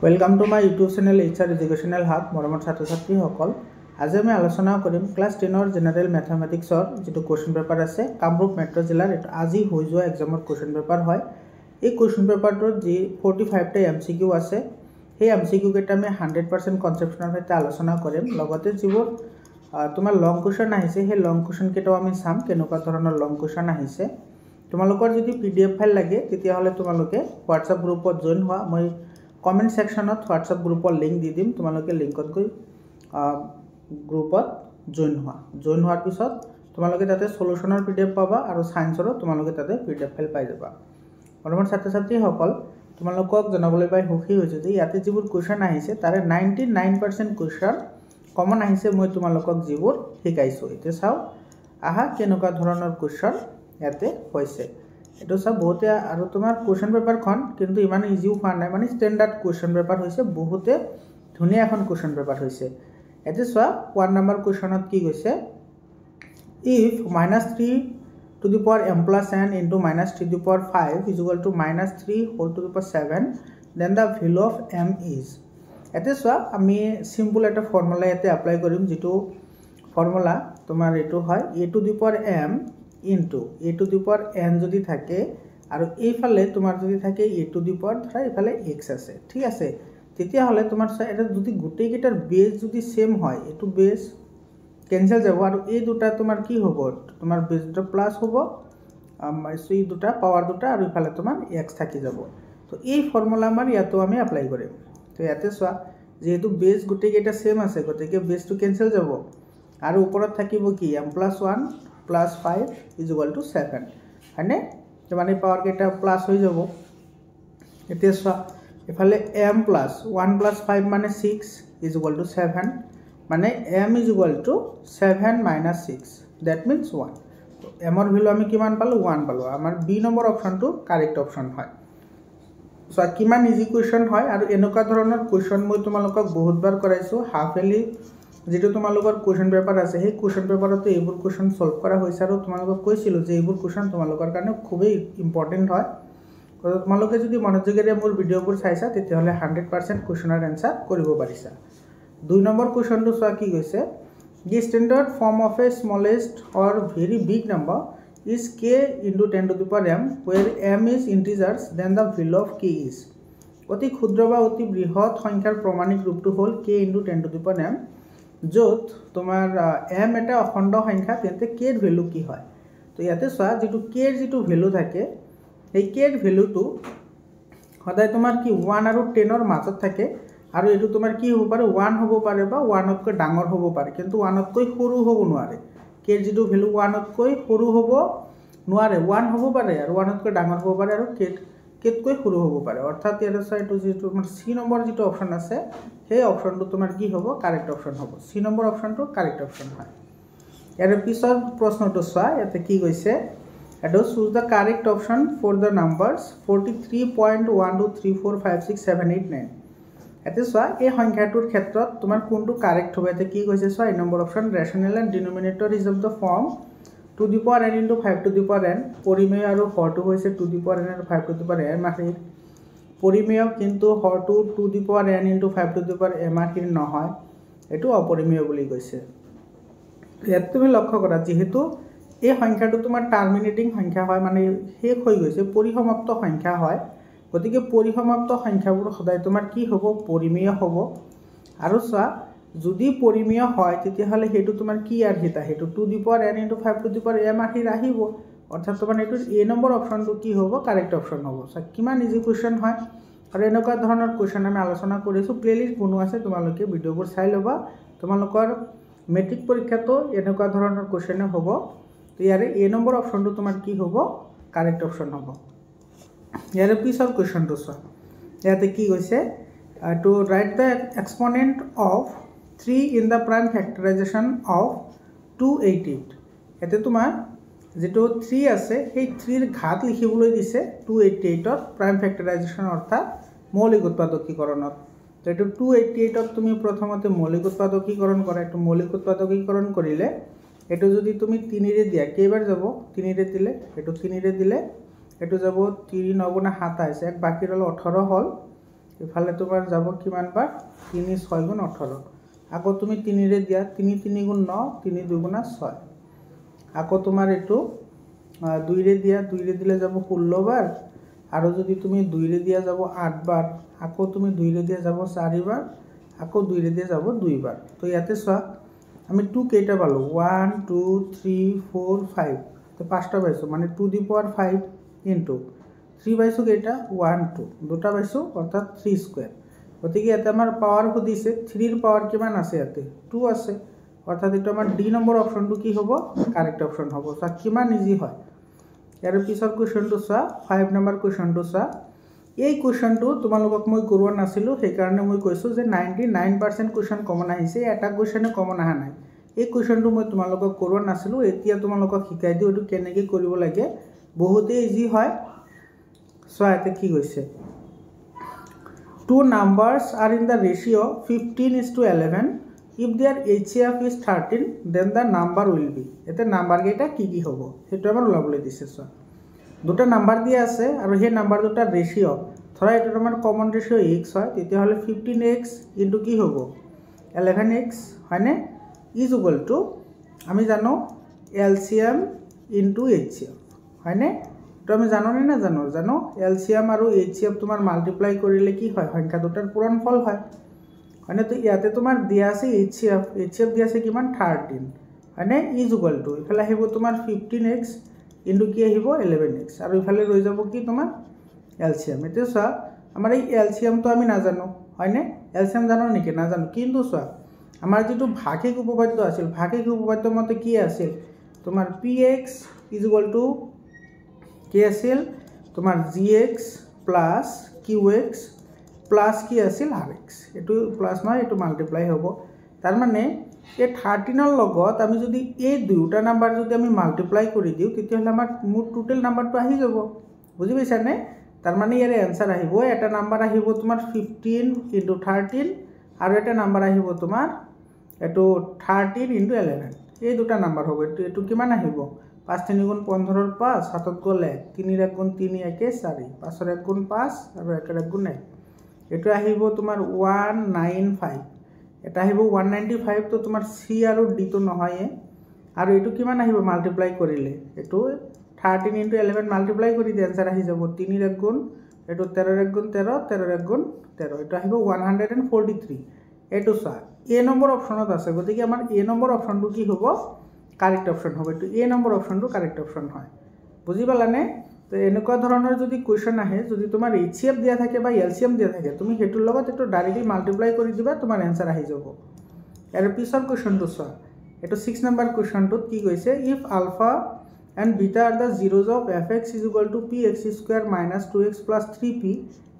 Welcome to my YouTube channel HR educational hub मरমৰ ছাত্ৰ ছাত্ৰীসকল আজি আমি আলোচনা কৰিম ক্লাস 10 জেনাৰেল ম্যাথমেটিক্সৰ যেটো কোশ্চেন পেপাৰ আছে কামৰূপ মেট্ৰ জিলাৰ এটা আজি হৈ যোৱা এক্সামৰ কোশ্চেন পেপাৰ হয় এই কোশ্চেন পেপাৰটোৰ যি 45 টা MCQ আছে সেই MCQ কেটা আমি 100% কনসেপচনৰ সৈতে আলোচনা কৰিম লগতে যিবোৰ তোমাৰ লং কোশ্চেন আহিছে সেই লং কোশ্চেন কেটাও আমি চাম কেনেকুৱা ধৰণৰ লং কোশ্চেন আহিছে তোমালোকৰ যদি PDF ফাইল লাগে তেতিয়া হলে তোমালোকে WhatsApp গ্ৰুপত জয়েন হোৱা মই कमेंट सेक्शनत WhatsApp ग्रुपर लिंक दी दिम तुम्हालोके लिंकत गई ग्रुपत जॉइन होৱাৰ পিছত তোমালোকে তাতে সলিউশনৰ PDF পাবা আৰু সায়েন্সৰো তোমালোকে তাতে PDF ফাইল পাই যাবা মৰমৰ ছাত্ৰ ছাত্ৰী সকল তোমালোকক জনাবলৈ পাই সুখী হৈছে যে ইয়াতে যিবোৰ কোশ্চেন আহিছে তাৰে 99% কোশ্চেন কমন আহিছে মই তোমালোকক যিবোৰ শিকাইছো এতে চাও আহা কেনেকুৱা ধৰণৰ কোশ্চেন ইয়াতে হৈছে এটো সব বহুতে আৰু তোমাৰ কোশ্চেন পেপাৰ খন কিন্তু ইমান ইজি হোৱা নাই মানে স্ট্যান্ডাৰ্ড কোশ্চেন পেপাৰ হৈছে বহুতে ধুনিয়া এখন কোশ্চেন পেপাৰ হৈছে এতে সোৱা 1 নম্বৰ কোশ্চেনত কি গৈছে if -3 to the power m plus n into -3 to the power 5 is equal to -3 whole to the power 7 then the value of m is এতে সোৱা আমি সিম্পল এটা ফৰ্মুলা এতে এপ্লাই কৰিম যেটো ফৰ্মুলা তোমাৰ এটো হয় a to the power m into a to the power n যদি থাকে আৰু এইফালে তোমাৰ যদি থাকে a to the power ধৰা এইফালে x আছে ঠিক আছে তেতিয়া হলে তোমাৰ এটা যদি গুটেই কেটাৰ বেস যদি সেম হয় এটো বেস ক্যান্সেল যাব আৰু এই দুটা তোমাৰ কি হ'ব তোমাৰ বেস দুটা প্লাস হ'ব এই দুটা পাওয়াৰ দুটা আৰু ইফালে তোমাৰ x থাকি যাব তো এই ফৰ্মুলা আমাৰ ইয়াতো আমি এপ্লাই কৰিম তো ইয়াতে সোৱা যেহেতু বেস গুটেই কেটা সেম আছে গতিকে বেসটো ক্যান্সেল যাব আৰু ওপৰত থাকিব কি m+1 plus 5 is equal to 7 হয়নে মানে পাওয়ার কেটা প্লাস হৈ যাব এতে সোৱা এফালে m plus 1 plus 5 মানে 6 is equal to 7 মানে m is equal to 7 minus 6 that means 1 তো m ৰ ভ্যালু আমি কিমান পালো 1 পালো আমাৰ বি নম্বৰ অপচনটো কাৰেক্ট অপচন হয় সো কিমান ইজি কোশ্চেন হয় আৰু এনেকুৱা ধৰণৰ কোশ্চেন মই তোমালোকক বহুতবাৰ কৰাইছো হাফ এলি যেটো তোমালোকৰ কোশ্চেন পেপাৰ আছে সেই কোশ্চেন পেপাৰতে এইবোৰ কোশ্চেন সলভ কৰা হৈছে আৰু তোমালোকক কৈছিল যে এইবোৰ কোশ্চেন তোমালোকৰ কাৰণে খুবই ইম্পৰ্টেন্ট হয় আৰু তোমালোকে যদি মনোযোগেৰে মোৰ ভিডিওবোৰ চাইছা তেতিয়া হলে 100% কোশ্চেনৰ आंसर কৰিব পাৰিছা 2 নম্বৰ কোশ্চেনটো চোৱা কি গৈছে the standard form of a smallest or very big number is k into 10 to the power m where m is integers then the value of k is অতি ক্ষুদ্ৰ বা অতি বৃহৎ সংখ্যাৰ প্ৰমাণিক ৰূপটো হ'ল k into 10 to the power m যত তোমাৰ m এটা অখণ্ড সংখ্যা তেন্তে k এৰ ভ্যালু কি হয় তো ইয়াতে সোৱা যেটো k এৰ যেটো ভ্যালু থাকে এই k এৰ ভ্যালুটো সদায় তোমাৰ কি 1 আৰু 10 ৰ মাজত থাকে আৰু এটো তোমাৰ কি হ'ব পাৰে 1 হ'ব পাৰে বা 1 তকৈ ডাঙৰ হ'ব পাৰে কিন্তু 1 তকৈ সৰু হ'ব নোৱাৰে k এৰ যেটো ভ্যালু 1 তকৈ সৰু হ'ব নোৱাৰে 1 হ'ব পাৰে আৰু 1 তকৈ ডাঙৰ হ'ব পাৰে আৰু কেতকৈ সৰু হ'ব পাৰে অৰ্থাৎ ইয়াৰ সাইটো যেটো তোমাৰ সি নম্বৰ যেটো অপচন আছে সেই অপচনটো তোমাৰ কি হ'ব কাৰেক্ট অপচন হ'ব সি নম্বৰ অপচনটো কাৰেক্ট অপচন হয় ইয়াৰ পিছত প্ৰশ্নটো চোৱা ইয়াতে কি কৈছে এটো choose the correct option for the numbers 43.12345678 এতে চোৱা এই সংখ্যাটোৰ ক্ষেত্ৰত তোমাৰ কোনটো কাৰেক্ট হ'ব এতে কি কৈছে চোৱা এই number option rational and denominator is of the form to the power n into 5 to the power n পরিমেয় আৰু হৰটো হৈছে to the power n আৰু 5 to the power m আহিল পৰিমেয় কিন্তু হৰটো to the power n into 5 to the power m আহিল নহয় এটো অপরিমেয় বুলি কৈছে ইয়াত তুমি লক্ষ্য কৰা যেহেতু এই সংখ্যাটো তোমাৰ টাৰ্মিনেটিং সংখ্যা হয় মানে শেষ হৈ গৈছে পৰিসমাপ্ত সংখ্যা হয় গতিকে পৰিসমাপ্ত সংখ্যাবোৰ সদায় তোমাৰ কি হ'ব পৰিমেয় হ'ব আৰু চোৱা যদি পৰিমেয় হয় তেতিয়া হলে হেতু তোমাৰ কি আর হিতা হেতু to the power n into 5 to the power m আহিব অৰ্থাৎ তোমাৰ এটো এ নম্বৰ অপচনটো কি হ'ব কাৰেক্ট অপচন হ'ব সো কিমান ইজি কোশ্চেন হয় আৰু এনেকুৱা ধৰণৰ কোশ্চেন আমি আলোচনা কৰিছো প্লেলিষ্ট বনোৱা আছে তোমালোকে ভিডিওবোৰ চাই লবা তোমালোকৰ মেট্ৰিক পৰীক্ষাটো এনেকুৱা ধৰণৰ কোশ্চেন হ'ব তো ইয়াৰে এ নম্বৰ অপচনটো তোমাৰ কি হ'ব কাৰেক্ট অপচন হ'ব ইয়াৰে পিছৰ কোশ্চেনটো চোৱা ইয়াতে কি কৈছে to write the exponent of 3 in the prime factorization of 288 এতে তোমাৰ যেটো 3 আছে সেই 3 ৰ ঘাত লিখিবলৈ দিছে 288 ৰ prime factorization অৰ্থাৎ মৌলিক উৎপাদকীকৰণত তো এটো 288 ত তুমি প্ৰথমতে মৌলিক উৎপাদকীকৰণ কৰা এটো মৌলিক উৎপাদকীকৰণ কৰিলে এটো যদি তুমি 3 ৰে দিয়া কেইবাৰ যাব 3 ৰে দিলে এটো 3 ৰে দিলে এটো যাব 3 9 7 এক বাকি ৰল 18 হল ইফালে তোমাৰ যাব কিমান বাৰ 3 6 গুণ 18 আকৌ তুমি 3 ৰে দিয়া 3 3 গুণ 9 3 2 গুণ 6 আকৌ তোমাৰ এটো 2 ৰে দিয়া 2 ৰে দিলে যাব 16 বাৰ আৰু যদি তুমি 2 ৰে দিয়া যাব 8 বাৰ আকৌ তুমি 2 ৰে দিয়া যাব 4 বাৰ আকৌ 2 ৰে দিয়া যাব 2 বাৰ তো ইয়াতে চোৱা আমি 2 কেইটা পালো 1 2 3 4 5 তো পাঁচটা পাইছো মানে 2 দি পাৱাৰ 5 ইনটু 3 পাইছো কেইটা 1 2 দুটা পাইছো অৰ্থাৎ 3 স্কয়াৰ গতিকে ইয়াতে আমাৰ পাৱাৰ খুদিছে 3 ৰ পাৱাৰ কিমান আছে ইয়াতে 2 আছে অৰ্থাৎ এটা আমাৰ ডি নম্বৰ অপশনটো কি হ'ব কাৰেক্ট অপশন হ'ব সো কিমান ইজি হয় ইয়াৰ পিছৰ কোৱেশ্চনটো চোৱা 5 নম্বৰ কোৱেশ্চনটো চোৱা এই কোৱেশ্চনটো তোমালোকক মই কৰোৱা নাছিলো সেই কাৰণে মই কৈছো যে 99% কোৱেশ্চন কমন আহিছে এটা কোৱেশ্চনে কমন আহা নাই এই কোৱেশ্চনটো মই তোমালোকক কৰোৱা নাছিলো এতিয়া তোমালোকক শিকাই দিও এটো কেনেকৈ কৰিব লাগে বহুতে ইজি হয় সো এতে কি কৈছে two numbers are in the ratio 15:11 if their HCF is 13 then the number will be এতে নাম্বার কেইটা কি হ'ব হেতু আমাৰ ওলাবলৈ দিছে সো দুটা নাম্বাৰ দিয়া আছে আৰু সেই নাম্বাৰ দুটা ৰেশিও ধৰা এটো আমাৰ কমন ৰেশিও x হয় তেতিয়া হলে 15x ইনটু কি হ'ব 11x হয়নে ইজ ইকুয়াল টু আমি জানো LCM ইনটু HCF হয়নে তো আমি জানো না জানো LCM আৰু HCF তোমাৰ মাল্টিপ্লাই কৰিলে কি হয় সংখ্যা দুটাৰ পূৰণফল হয় মানে তো ইয়াতে তোমাৰ দিয়া আছে HCF দিয়া আছে কিমান 13 মানে ইজ ইকুয়াল টু ইফালে আহিব তোমাৰ 15x ইনটু কি আহিব 11x আৰু ইফালে ৰৈ যাব কি তোমাৰ LCM এতে চোৱা আমাৰ এই LCM তো আমি নাজানো হয়নে LCM জানো নেকি নাজানো কিন্তু চোৱা আমাৰ যেটো ভাগিক উপপাদ্য আছিল ভাগিক উপপাদ্য মতে কি আছিল তোমাৰ px ইজ ইকুয়াল টু কি আছিল তোমাৰ gx প্লাস qx প্লাস কি আছিল rx এটো প্লাস নহয় এটো মাল্টিপ্লাই হ'ব তাৰ মানে এই 13 ৰ লগত আমি যদি এই দুটা নাম্বাৰ যদি আমি মাল্টিপ্লাই কৰি দিও তেতিয়া হলে আমাৰ মোট টোটাল নাম্বাৰটো আহি যাব বুজি পাইছা নে তাৰ মানে ইয়াৰ आंसर আহিব এটা নাম্বাৰ আহিব তোমাৰ 15 * 13 আৰু এটা নাম্বাৰ আহিব তোমাৰ এটো 13 * 11 এই দুটা নাম্বাৰ হ'ব এটো কিমান আহিব 5 3 গুণ 15 ৰ 5 7 গল 1 3 ৰ 1 গুণ 3 1 4 5 ৰ 1 গুণ 5 আৰু 1 ৰ 1 গুণ 1 এটো আহিব তোমাৰ 195 এটা আহিব 195 তো তোমাৰ c আৰু d তো নহয় আৰু এটো কিমান আহিব মাল্টিপ্লাই কৰিলে এটো 13 * 11 মাল্টিপ্লাই কৰি দি आंसर আহি যাব 3 ৰ 1 গুণ এটো 13 ৰ 1 গুণ 13 13 ৰ 1 গুণ 13 এটো আহিব 143 এটো চা a নম্বৰ অপশনত আছে গতিকে আমাৰ a নম্বৰ অপশনটো কি হ'ব কাৰেক্ট অপশন হবে তো এ নম্বৰ অপশনটো কাৰেক্ট অপশন হয় বুজি পালানে তো এনেকুৱা ধৰণৰ যদি কোৱেশ্চন আহে যদি তোমাৰ HCF দিয়া থাকে বা LCM দিয়া থাকে তুমি হেতুৰ লগত এটো ডাইৰেক্টলি মাল্টিপ্লাই কৰি দিবা তোমাৰ आंसर আহি যাব এৰ পিছৰ কোৱেশ্চনটো চোৱা এটো 6 নম্বৰ কোৱেশ্চনটো কি কৈছে if alpha and beta are the zeros of fx is equal to px square minus 2x plus 3p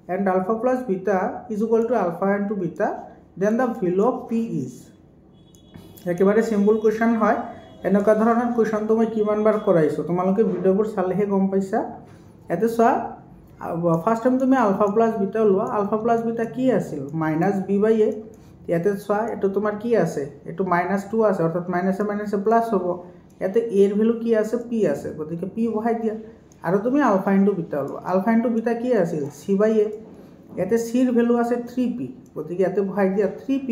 and alpha plus beta is equal to alpha and to beta then the value of p is একেবাৰে simple question হয় এনেকুৱা ধৰণৰ কোৱেশ্চনটো মই কিমান বাৰ কৰাইছো তোমালোকে ভিডিওবোৰ চালেহে গম পাইছা এতে চোৱা ফাৰ্স্ট টাইম তুমি আলফা প্লাস বিটা লোৱা আলফা প্লাস বিটা কি আছিল -b/a ইয়াতে চোৱা এটো তোমাৰ কি আছে এটো -2 আছে অৰ্থাৎ মাইনাসে মাইনাসে প্লাস হ'ব ইয়াতে a এৰ ভ্যালু কি আছে p আছে গতিকে p বহাই দিয়া আৰু তুমি আলফা ইনটু বিটা লোৱা আলফা ইনটু বিটা কি আছিল c/a ইয়াতে c এর ভ্যালু আছে 3p গতিকে ইয়াতে বহাই দিয়া 3p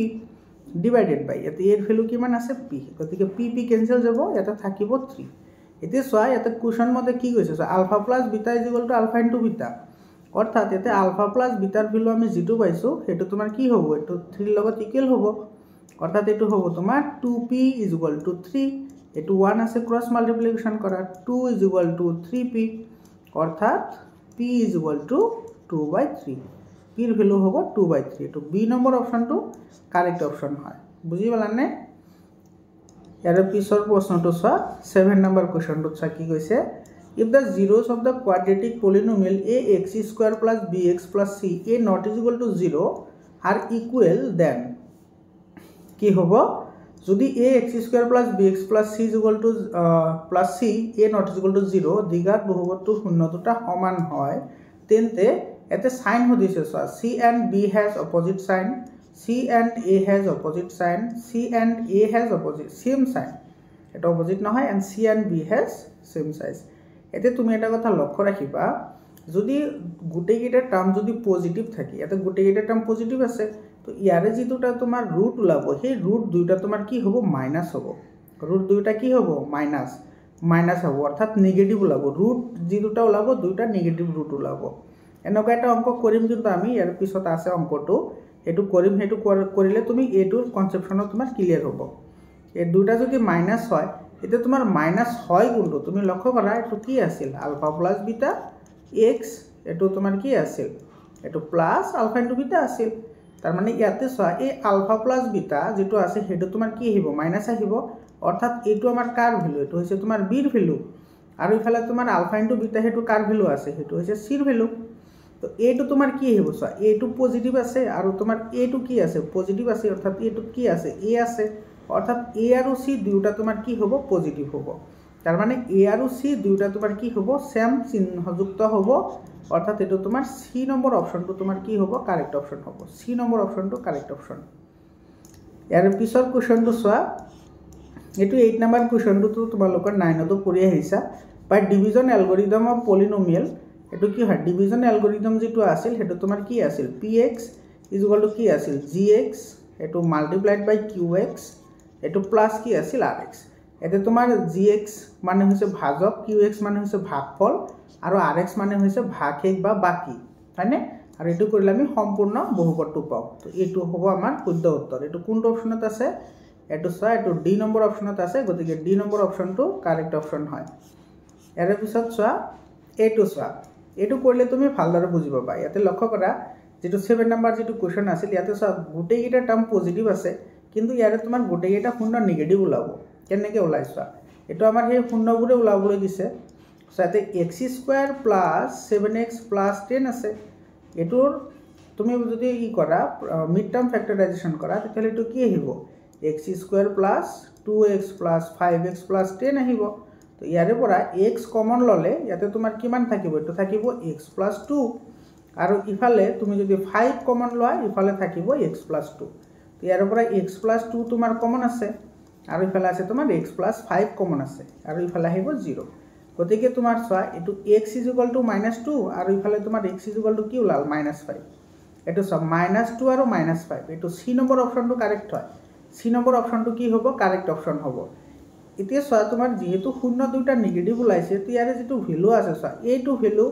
ডিভাইডেড বাই ইয়াতে এর ভ্যালু কিমান আছে p গতিকে p ক্যান্সেল যাব ইয়াতে থাকিব 3 এতে সোয়া ইয়াতে কোশ্চেন মতে কি কৈছে alpha plus beta is equal to alpha into beta অর্থাৎ ইয়াতে আলফা প্লাস বিটাৰ ভ্যালু আমি যেটো পাইছো হেতু তোমাৰ কি হ'ব এটো 3 ৰ লগত ইকুয়াল হ'ব অৰ্থাৎ এটো হ'ব তোমাৰ 2p ইজ ইকুয়াল টু 3 এটো 1 আছে ক্রস মাল্টিপ্লিকেশন করা 2 ইজ ইকুয়াল টু 3p অর্থাৎ p is equal two 2/3 p এর ভ্যালু হবে 2/3 তো বি নম্বর অপশনটো কারেক্ট অপশন হয় বুঝি পালানে এর পিছৰ প্ৰশ্নটো চোৱা 7 নম্বৰ কোৱেশ্চনটো চা কি কৈছে if the zeros of the quadratic polynomial ax square plus bx plus c a not is equal to 0 are equal then কি হবে যদি ax square plus bx plus c is equal to plus c a not is equal to 0 দিঘাত বহুপদটো শূন্য দুটা সমান হয় তেন্তে এতে sign হদিছে চোৱা c and b has opposite sign c and a has opposite sign c and a has opposite same sign এটা opposite নহয় and c and b has same size এতে তুমি এটা কথা লক্ষ্য ৰাখিবা যদি গোটেইকেইটা টাৰ্ম যদি পজিটিভ থাকে, ইয়াতে গোটেইকেইটা টাৰ্ম পজিটিভ আছে, তো ইয়াৰে যিটোটা তোমাৰ ৰুট ওলাব সেই ৰুট দুইটা তোমাৰ কি হ'ব মাইনাছ হ'ব, ৰুট দুইটা কি হ'ব মাইনাছ হ'ব, অৰ্থাৎ নিগেটিভ ওলাব, ৰুট যি দুটা ওলাব দুইটা নিগেটিভ ৰুট ওলাব। এনেকুৱা এটা অংক কৰিম, কিন্তু আমি ইয়াৰ পিছত আছে অংকটো, সেইটো কৰিম, সেইটো কৰিলে তুমি এইটোৰ কনচেপ্টখনত তোমাৰ ক্লিয়াৰ হ'ব। এই দুটা যদি মাইনাছ হয়, এতিয়া তোমাৰ মাইনাছ হয় কোনটো তুমি লক্ষ্য কৰা, এইটো কি আছিল আলফা প্লাছ বিটা এক্স, এইটো তোমাৰ কি আছিল এইটো প্লাছ আলফা ইনটু বিটা আছিল। তাৰমানে ইয়াতে চোৱা এই আলফা প্লাছ বিটা যিটো আছে সেইটো তোমাৰ কি আহিব মাইনাছ আহিব, অৰ্থাৎ এইটো আমাৰ কাৰ ভেলু, এইটো হৈছে তোমাৰ বিৰ ভেলু, আৰু ইফালে তোমাৰ আলফা ইনটু বিটা সেইটো কাৰ ভেলু আছে, সেইটো হৈছে চিৰ ভেলু। তো এইটো তোমাৰ কি আহিব চোৱা, এইটো পজিটিভ আছে আৰু তোমাৰ এইটো কি আছে পজিটিভ আছে, অৰ্থাৎ এইটোত কি আছে এ আছে, অৰ্থাৎ এ আৰু চি দুয়োটা তোমাৰ কি হ'ব পজিটিভ হ'ব। তাৰমানে এ আৰু চি দুয়োটা তোমাৰ কি হ'ব চেম চিহ্নযুক্ত হ'ব, অৰ্থাৎ এইটো তোমাৰ চি নম্বৰ অপশ্যনটো তোমাৰ কি হ'ব কাৰেক্ট অপশ্যন হ'ব, চি নম্বৰ অপশ্যনটো কাৰেক্ট অপশ্যন। ইয়াৰ পিছৰ কুৱেশ্যনটো চোৱা, এইটো 8 নম্বৰ কুৱেশ্যনটো তোমালোকৰ 9তো পঢ়ি আহিছা, বাই ডিভিজন এলগৰিদম অফ পলিনমিয়েল। এইটো কি হয় ডিভিজন এলগৰিদম যিটো আছিল সেইটো তোমাৰ কি আছিল P x is equal two কি আছিল জি এক্স, এইটো মাল্টিপ্লাইড বাই কিউ এক্স, এইটো প্লাছ কি আছিল আৰ এক্স। এতিয়া তোমাৰ জি এক্স মানে হৈছে ভাজক, কিউ এক্স মানে হৈছে ভাগফল, আৰু আৰ এক্স মানে হৈছে ভাগশেষ বা বাকী, হয়নে? আৰু এইটো কৰিলে আমি সম্পূৰ্ণ বহুপদটো পাওঁ। তো এইটো হ'ব আমাৰ শুদ্ধ উত্তৰ। এইটো কোনটো অপশ্যনত আছে, এইটো চোৱা, এইটো ডি নম্বৰ অপশ্যনত আছে, গতিকে ডি নম্বৰ অপশ্যনটো কাৰেক্ট অপশ্যন হয়। ইয়াৰ পিছত চোৱা, এইটো চোৱা, এইটো কৰিলে তুমি ভালদৰে বুজি পাবা। ইয়াতে লক্ষ্য কৰা, যিটো 7 নম্বৰ যিটো কুৱেশ্যন আছিল, ইয়াতে চোৱা গোটেইকেইটা টাৰ্ম পজিটিভ আছে, কিন্তু ইয়াতে তোমাৰ গোটেইকেইটা শূন্য নিগেটিভ ওলাব। কেনেকৈ ওলাই চোৱা, এইটো আমাৰ সেই শূন্যবোৰে ওলাবলৈ দিছে। চ' ইয়াতে x square plus 7x plus 10 আছে, এইটোৰ তুমি যদি ই কৰা মিড টাৰ্ম ফেক্টৰাইজেশ্যন কৰা, তেতিয়াহ'লে এইটো কি আহিব x square plus 2x plus 5x plus 10 আহিব। তো ইয়াৰে পৰা এক্স কমন ল'লে ইয়াতে তোমাৰ কিমান থাকিব, এইটো থাকিব এক্স প্লাছ 2, আৰু ইফালে তুমি যদি 5 কমন লোৱা ইফালে থাকিব এক্স প্লাছ 2। তো ইয়াৰে পৰা এক্স প্লাছ 2 তোমাৰ কমন আছে, আৰু ইফালে আছে তোমাৰ এক্স প্লাছ 5 কমন আছে, আৰু ইফালে আহিব 0। গতিকে তোমাৰ চোৱা, এইটো এক্স ইজ ইকুৱেল টু -2, আৰু ইফালে তোমাৰ এক্স ইজ ইকুৱেল টু কি ওলাল -5। এইটো চোৱা -2 আৰু -5, এইটো চি নম্বৰ অপশ্যনটো কাৰেক্ট হয়। চি নম্বৰ অপশ্যনটো কি হ'ব কাৰেক্ট অপশ্যন হ'ব। এতিয়া চোৱা, তোমাৰ যিহেতু শূন্য দুটা নিগেটিভ ওলাইছে, তো ইয়াৰে যিটো ভেলু আছে চোৱা, এইটো ভেলু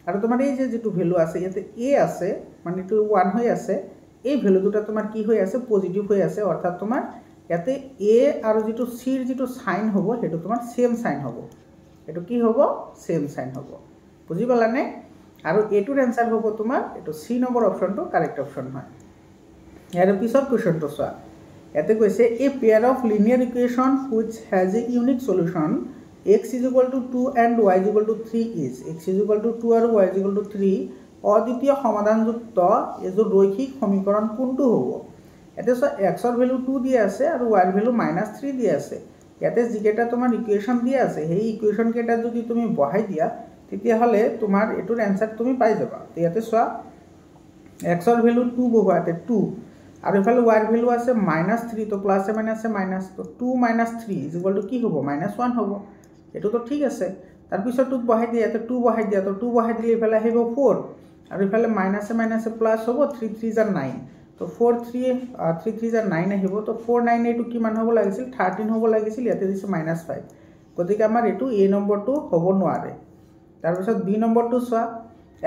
আৰু তোমাৰ এই যে যিটো ভেলু আছে ইয়াতে এ আছে, মানে এইটো 1 হৈ আছে, এই ভেলু দুটা তোমাৰ কি হৈ আছে পজিটিভ হৈ আছে, অৰ্থাৎ তোমাৰ ইয়াতে এ আৰু যিটো চিৰ যিটো চাইন হ'ব সেইটো তোমাৰ সেম চাইন হ'ব, এইটো কি হ'ব সেম চাইন হ'ব। বুজি পালানে? আৰু এইটোৰ এনসাৰ হ'ব তোমাৰ এইটো চি নম্বৰ অপশ্যনটো কাৰেক্ট অপশ্যন হয়। ইয়াৰ পিছত কুৱেশ্যনটো চোৱা, ইয়াতে কৈছে a pair of linear equation which has a unique solution x is equal to 2 and y is equal to 3 is x is equal to 2 আৰু y ইজ ইকুৱেল টু 3 অদ্বিতীয় সমাধানযুক্ত এযোৰ ৰৈখিক সমীকৰণ কোনটো হ'ব? ইয়াতে চোৱা এক্সৰ ভেলু 2 দিয়া আছে আৰু y ৰ ভেলু -3 দিয়া আছে। ইয়াতে যিকেইটা তোমাৰ ইকুৱেশ্যন দিয়া আছে সেই ইকুৱেশ্যন কেইটা যদি তুমি বহাই দিয়া তেতিয়াহ'লে তোমাৰ এইটোৰ এনসাৰ তুমি পাই যাবা। তো ইয়াতে চোৱা, এক্সৰ ভেলু 2 বহোৱা, ইয়াতে 2, আৰু ইফালে y ৰ ভেলু আছে -3, তো প্লাছে মাইনাছে মাইনাছ, তো 2 - 3 ইজ ইকুৱেল টু কি হ'ব -1 হ'ব। এইটোতো ঠিক আছে। তাৰপিছত 2 বহাই দিয়া, ইয়াতে 2 বহাই দিয়া, তো 2 বহাই দিলে ইফালে আহিব 4, আৰু ইফালে মাইনাছে মাইনাছে প্লাছ হ'ব, 3 3 = 9, তো 4 3 = 9 আহিব। তো 4 9 এইটো কিমান হ'ব লাগিছিল 13 হ'ব লাগিছিল, ইয়াতে দিছে -5, গতিকে আমাৰ এইটো এ নম্বৰটো হ'ব নোৱাৰে। তাৰপিছত বি নম্বৰটো চোৱা,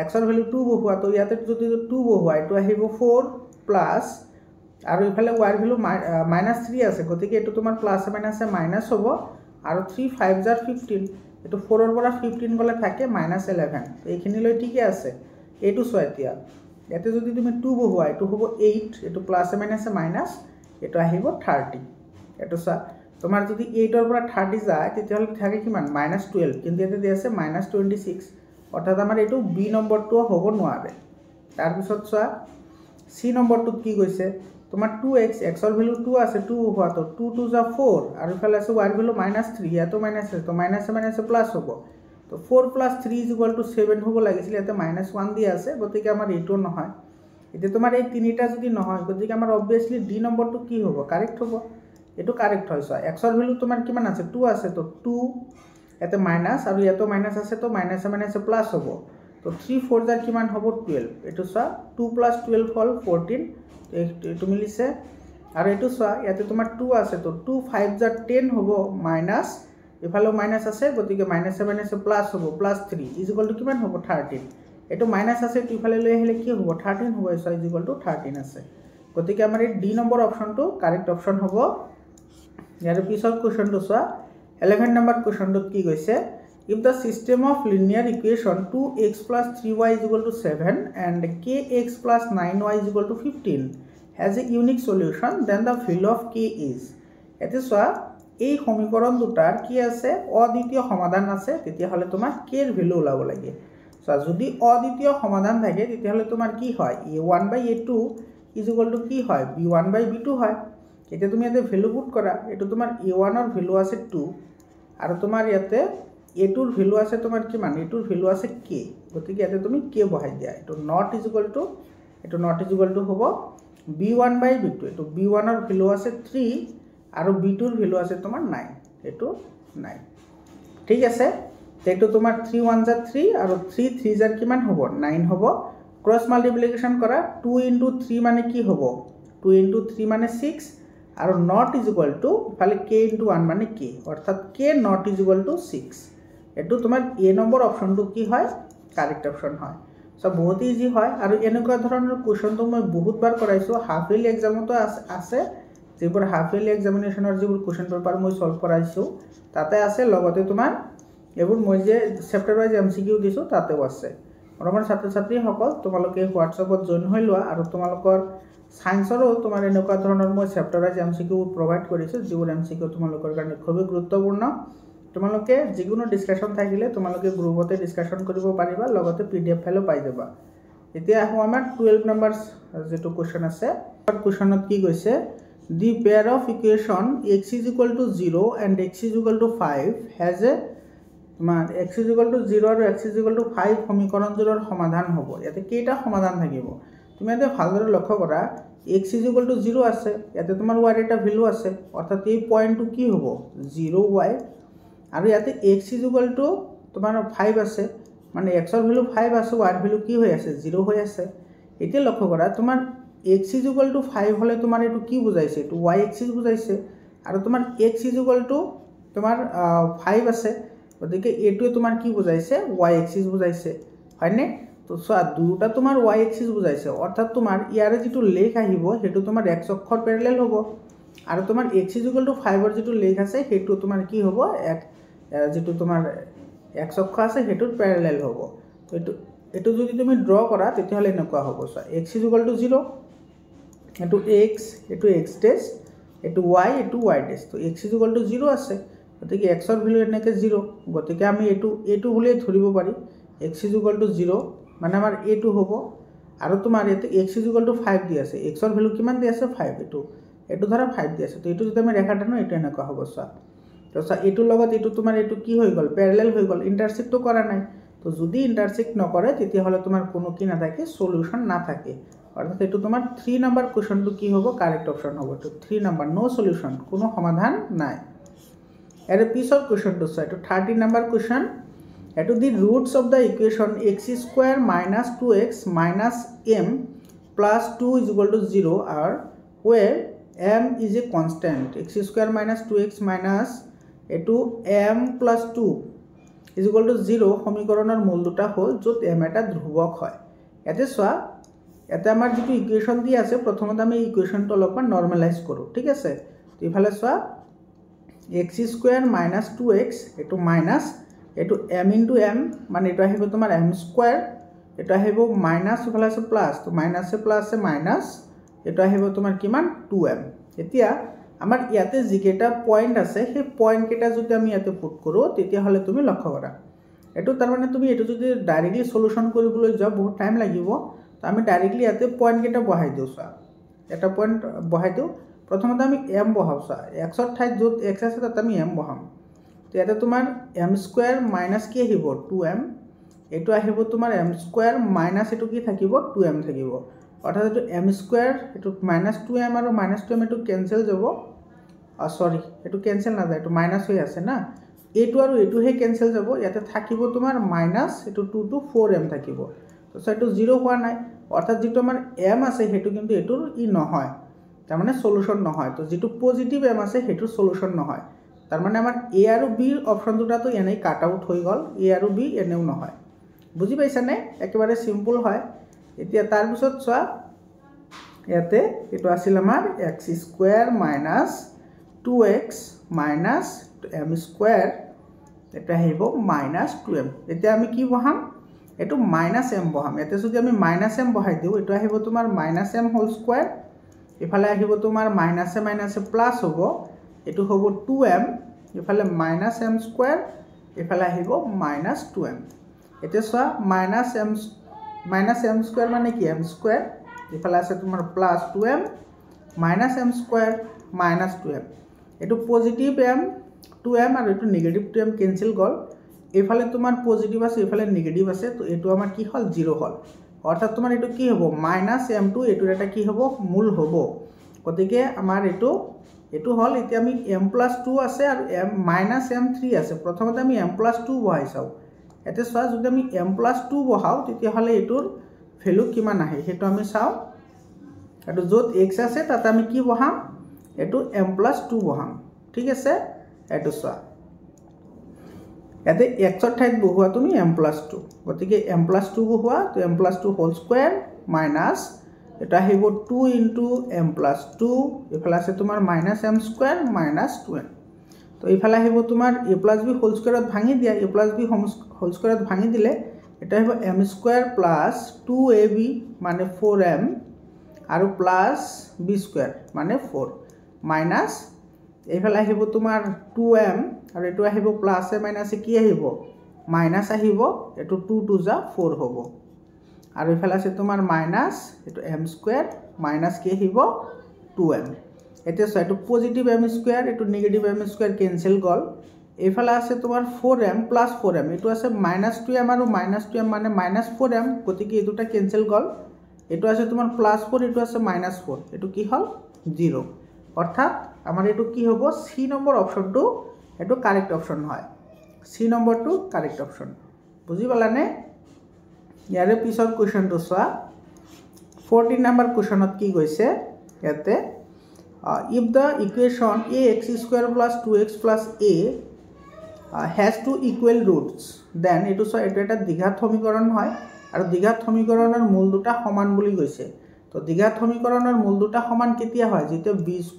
এক্সৰ ভেলু 2 বহোৱা, তো ইয়াতে যদি 2 বহোৱা এইটো আহিব 4 প্লাছ, আৰু ইফালে y ৰ ভেলু -3 আছে, গতিকে এইটো তোমাৰ প্লাছে মাইনাছে মাইনাছ হ'ব, আৰু 3 5 = 15, এইটো 4ৰ পৰা 15 গ'লে থাকে -11, এইখিনিলৈ ঠিকে আছে। এইটো চোৱা, এতিয়া ইয়াতে যদি তুমি 2 বহোৱা এইটো হ'ব 8, এইটো প্লাছে মাইনাছে মাইনাছ, এইটো আহিব 30। এইটো চোৱা, তোমাৰ যদি 8ৰ পৰা 30 যায় তেতিয়াহ'লে থাকে কিমান -12, কিন্তু ইয়াতে দিয়া আছে -26, অৰ্থাৎ আমাৰ এইটো বি নম্বৰটো হ'ব নোৱাৰে। তাৰপিছত চোৱা, চি নম্বৰটোত কি কৈছে, তোমাৰ 2x, এক্সৰ ভেলু 2 আছে, 2 বহোৱা, তো 2 2 = 4, আৰু ইফালে আছে y ৰ ভেলু -3, ইয়াতো মাইনাছ আছে, তো মাইনাছে মাইনাছে প্লাছ হ'ব, তো 4 + 3 = 7 হ'ব লাগিছিল, ইয়াতে -1 দিয়া আছে, গতিকে আমাৰ এইটো নহয়। এতিয়া তোমাৰ এই তিনিটা যদি নহয়, গতিকে আমাৰ অবভিয়াছলি ডি নম্বৰটো কি হ'ব কাৰেক্ট হ'ব, এইটো কাৰেক্ট হয়। চোৱা, এক্সৰ ভেলু তোমাৰ কিমান আছে 2 আছে, তো 2, ইয়াতে মাইনাছ, আৰু ইয়াতো মাইনাছ আছে, তো মাইনাছে মাইনাছে প্লাছ হ'ব, তো 3 4 জাৰ কিমান হ'ব 12 এটো চোৱা 2 + 12 হ'ল 14 এটো মিলিছে আৰু এটো চোৱা ইয়াতে তোমাৰ 2 আছে তো 2 5 জাৰ 10 হ'ব মাইনাস এফালে মাইনাস আছে গতিকে মাইনাসে মাইনাসে প্লাস হ'ব +3 = কিমান হ'ব 13 এটো মাইনাস আছে তো ইফালে লৈ আহিলে কি হ'ব 13 হ'ব so = 13 আছে গতিকে আমাৰ এই ডি নম্বৰ অপচনটো কাৰেক্ট অপচন হ'ব ইয়াৰ পিছত কোৱেশ্চনটো চোৱা 11 নম্বৰ কোৱেশ্চনটোত কি কৈছে if the system of linear equation 2x + 3y = 7 and kx + 9y = 15 has a unique solution then the value of k is এতে চোৱা এই সমীকৰণ দুটাৰ কি আছে অদ্বিতীয় সমাধান আছে তেতিয়া হলে তোমাৰ k এৰ ভ্যালু ওলাব লাগে চোৱা যদি অদ্বিতীয় সমাধান থাকে তেতিয়া হলে তোমাৰ কি হয় a1/a2 = কি হয় b1/b2 হয় এতিয়া তুমি এতে ভ্যালু পুট কৰা এটো তোমাৰ a1 ৰ ভ্যালু আছে 2 আৰু তোমাৰ ইয়াতে a2 ৰ ভ্যালু আছে তোমাৰ কিমান a2 ৰ ভ্যালু আছে k গতিকে ইয়াতে তুমি k বহাই দিয়া এটো not হ'ব b1/b2 এটো b1 ৰ ভ্যালু আছে 3 আৰু b2 ৰ ভ্যালু আছে তোমাৰ 9 এটো 9 ঠিক আছে এটো তোমাৰ 3 1 * 3 আৰু 3 3 জাৰ কিমান হ'ব 9 হ'ব ক্ৰস মাল্টিপ্লিকেশন কৰা 2 * 3 মানে কি হ'ব 2 * 3 মানে 6 আৰু not = ফালে k * 1 মানে k অৰ্থাৎ k not = 6 এটো তোমাৰ এ নম্বৰ অপচনটো কি হয় কাৰেক্ট অপচন হয় সো বহুত ইজি হয় আৰু এনেকুৱা ধৰণৰ কোৱেশ্চনটো মই বহুতবাৰ কৰাইছো হাফ ইয়াৰলি এক্সামতো আছে যেবোৰ হাফ ইয়াৰলি এক্সামিনেশনৰ যেবোৰ কোৱেশ্চন পেপাৰ মই সলভ কৰাইছো তাতে আছে লগতে তোমাৰ এবোৰ মই যে চেপ্টাৰ ওয়াইজ এমসিকিউ দিছো তাতেও আছে আমাৰ ছাত্ৰ ছাত্ৰী সকল তোমালোকে হোৱাটছআপত জয়েন হৈ লোৱা আৰু তোমালোকৰ সায়েন্সৰো তোমাৰ এনেকুৱা ধৰণৰ মই চেপ্টাৰ ওয়াইজ এমসিকিউ প্ৰভাইড কৰিছো যেবোৰ এমসিকিউ তোমালোকৰ কাৰণে খুব গুৰুত্বপূৰ্ণ তোমালোকে যিকোনো ডিসকাশন থাকিলে তোমালোকে গ্ৰুপতে ডিসকাশন কৰিব পাৰিবা লগতে পিডিএফ ফাইলও পাই যাবা এতিয়া আমাৰ 12 নম্বৰস যেটো কোৱেশ্চন আছে কোৱেশ্চনত কি কৈছে the pair of equation x = 0 and x = 5 has a মান x = 0 আৰু x = 5 সমীকৰণজোৰৰ সমাধান হ'ব ইয়াতে কেইটা সমাধান থাকিব তুমি এতে ভালদৰে লক্ষ্য কৰা x = 0 আছে ইয়াতে তোমাৰ y এটা ভ্যালু আছে অৰ্থাৎ এই পয়েন্টটো কি হ'ব 0y আৰু ইয়াতে x = তোমাৰ 5 আছে মানে x ৰ ভ্যালু 5 আছে y ৰ ভ্যালু কি হৈ আছে 0 হৈ আছে এতিয়া লক্ষ্য কৰা তোমাৰ x = 5 হলে তোমাৰ এটো কি বুজাইছে এটো y axis বুজাইছে আৰু তোমাৰ x = তোমাৰ 5 আছে গতিকে এটো তোমাৰ কি বুজাইছে y axis বুজাইছে হয়নে তো সো দুটা তোমাৰ y axis বুজাইছে অৰ্থাৎ তোমাৰ ইয়াৰে যেটো লেখ আহিব হেতু তোমাৰ x অক্ষৰ প্যাৰালেল হ'ব আৰু তোমাৰ x = 5 ৰ যেটো লেখ আছে হেতু তোমাৰ কি হ'ব যেটো তোমাৰ x অক্ষ আছে হেতুৰ প্যাৰালেল হ'ব তো এটো যদি তুমি ড্ৰ কৰা তেতিয়া হলে এনেকুৱা হ'ব সো x = 0 এটো x এটো x dash এটো y dash তো x = 0 আছে গতিকে x ৰ ভ্যালু এনেকে 0 গতিকে আমি এটো বুলি ধৰিব পাৰি x = 0 মানে আমাৰ এটো হ'ব আৰু তোমাৰ এতে x = 5 দি আছে x ৰ ভ্যালু কিমান দি আছে 5 এটো ধৰা 5 দি আছে তো এটো যদি আমি ৰেখা টানো এটো এনেকুৱা হ'ব সো তো এটোৰ লগত এটো তোমাৰ এটো কি হৈ গল প্যাৰালেল হৈ গল ইন্টাৰসেক্ট তো কৰা নাই তো যদি ইন্টাৰসেক্ট নকৰে তেতিয়া হলে তোমাৰ কোনো কি না থাকে সলিউশন না থাকে অৰ্থাৎ এটো তোমাৰ 3 নম্বৰ কোৱেশ্চনটো কি হ'ব কাৰেক্ট অপচন হ'ব তো 3 নম্বৰ নো সলিউশন কোনো সমাধান নাই এৰ পিছৰ কোৱেশ্চনটো চাই তো 30 নম্বৰ কোৱেশ্চন এটো the roots of the equation x² - 2x - m + 2 = 0 are where m is a constant x² - 2x - এটো m + 2 = 0 সমীকৰণৰ মূল দুটা হ'ল যত m এটা ধ্ৰুবক হয় এতে চোৱা এতে আমাৰ যেটো ইকুয়েশন দি আছে প্ৰথমতে আমি ইকুয়েশনটো অলপমান নৰমালাইজ কৰো ঠিক আছে তো ইফালে চোৱা x² - 2x এটো মাইনাস এটো m * m মানে এটা আহিব তোমাৰ m² এটা আহিব মাইনাস ইফালে আছে প্লাস তো মাইনাসে প্লাসে মাইনাস এটা আহিব তোমাৰ কিমান 2m এতিয়া আমাৰ ইয়াতে যিকেটা পয়েন্ট আছে সেই পয়েন্ট কেটা যদি আমি ইয়াতে পুট কৰো তেতিয়া হলে তুমি লক্ষ্য কৰা এটো তাৰ মানে তুমি এটো যদি ডাইৰেক্টলি সলিউশন কৰিবলৈ যাও বহুত টাইম লাগিব তো আমি ডাইরেক্টলি ইয়াতে পয়েন্ট কেটা বহাই দিও সা এটা পয়েন্ট বহাই দিও প্ৰথমতে আমি m বহাও সা x ৰ ঠাইত যত x আছে তাত আমি m বহাম তো ইয়াতে তোমাৰ m² - কি আহিব 2m এটো আহিব তোমাৰ m² - এটো কি থাকিব 2m থাকিব অৰ্থাৎ এটো m² এটো -2m আৰু -2m এটো ক্যান্সেল যাব সরি এটো ক্যান্সেল না যায় এটো মাইনাস হৈ আছে না এইটো আৰু এইটোহে কেনসেল যাব ইয়াতে থাকিব তোমাৰ মাইনাস এটো 2 to 4m থাকিব তো সেটো 0 হোৱা নাই অৰ্থাৎ যেটো আমাৰ m আছে হেতু কিন্তু এটোৰ ই নহয় তাৰ মানে সলিউশন নহয় তো যেটো পজিটিভ m আছে হেতুৰ সলিউশন নহয় তাৰ মানে আমাৰ a আৰু b অপচন দুটাটো এনেই কাট আউট হৈ গল a আৰু b এনেও নহয় বুজি পাইছা নে একেবাৰে সিম্পল হয় এতিয়া তাৰ পিছত চোৱা ইয়াতে এটো আছিল আমাৰ x² - 2x - m² এটা হেব -2m এতিয়া আমি কি বহাম এটো -m বহাম এতে যদি আমি -m বহাই দিও এটো আহিব তোমাৰ -m² ইফালে আহিব তোমাৰ -a প্লাস হ'ব এটো হ'ব 2m ইফালে -m² ইফালে আহিব -2m এতে চোৱা -m² মানে কি m² ইফালে আছে তোমাৰ +2m -m² -2m এটো পজিটিভ m 2m আৰু এটো নেগেটিভ 2m কেনসেল গল এফালে তোমাৰ পজিটিভ আছে এফালে নেগেটিভ আছে তো এটো আমাৰ কি হল 0 হল অৰ্থাৎ তোমাৰ এটো কি হ'ব -m2 এটোৰ এটা কি হ'ব মূল হ'ব গতিকে আমাৰ এটো হল এতিয়া আমি m+2 আছে আৰু -m3 আছে প্ৰথমতে আমি m+2 বহাই চাও এতে চোৱা যদি আমি m+2 বহাও তেতিয়া হলে এটোৰ ভ্যালু কিমান আহে হেতু আমি চাও এটো যত x আছে তাতে আমি কি বহাম এটো m+2 বহাম ঠিক আছে এটো চোৱা এতে x ৰ ঠাইত বহুৱা তুমি m+2 গতিকে m+2 বহুৱা তো m+2 হোল স্কয়াৰ মাইনাস এটা আহিব 2 * m+2 ইফালে আছে তোমাৰ -m² - 2m তো ইফালে আহিব তোমাৰ a + b হোল স্কয়াৰত ভাঙি দিয়া a + b হোল স্কয়াৰত ভাঙি দিলে এটা আহিব m² + 2ab মানে 4m আৰু প্লাস b² মানে 4 মাইনাস এইফালে আহিব তোমাৰ 2m আৰু এটো আহিব প্লাস এ মাইনাসে কি আহিব মাইনাস আহিব এটো 2 2 যা 4 হ'ব আৰু ইফালে আছে তোমাৰ মাইনাস এটো m² মাইনাস কি আহিব 2m এতে সো এটো পজিটিভ m² এটো নেগেটিভ m² কেনসেল গল এইফালে আছে তোমাৰ 4m + 4m এটো আছে -2m আৰু -2m মানে -4m গতিকে এই দুটা কেনসেল গল এটো আছে তোমাৰ +4 এটো আছে -4 এটো কি হল 0 অৰ্থাৎ আমাৰ এটো কি হবো সি নম্বৰ অপশনটো এটো কাৰেক্ট অপশন হয় সি নম্বৰটো কাৰেক্ট অপশন বুজি পালানে ইয়াৰে পিছৰ কোৱেশ্চনটো চোৱা 14 নম্বৰ কোৱেশ্চনত কি কৈছে ইয়াতে if the equation ax² + 2x + a has two equal roots then এটো চোৱা এটো এটা দ্বিঘাত সমীকৰণ হয় আৰু দ্বিঘাত সমীকৰণৰ মূল দুটা সমান বুলি কৈছে তো দ্বিঘাত সমীকৰণৰ মূল দুটা সমান কেতিয়া হয় যেতে b² -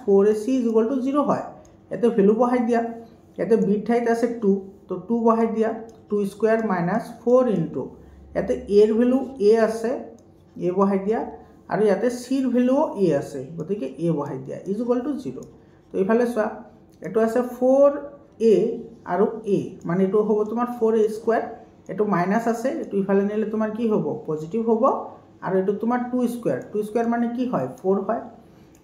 4ac = 0 হয় এতে ভ্যালু বহাই দিয়া এতে b ঠাইত আছে 2 তো 2 বহাই দিয়া 2² - 4 * এতে a এর ভ্যালু a আছে a বহাই দিয়া আৰু ইয়াতে c এর ভ্যালু a আছে গতিকে a বহাই দিয়া = 0 তো ইফালে চোৱা এটো আছে 4a আৰু a মানে এটো হ'ব তোমাৰ 4a² এটো মাইনাস আছে এটো ইফালে নিলে তোমাৰ কি হ'ব পজিটিভ হ'ব আৰু এটো তোমাৰ 2² মানে কি হয় 4 হয়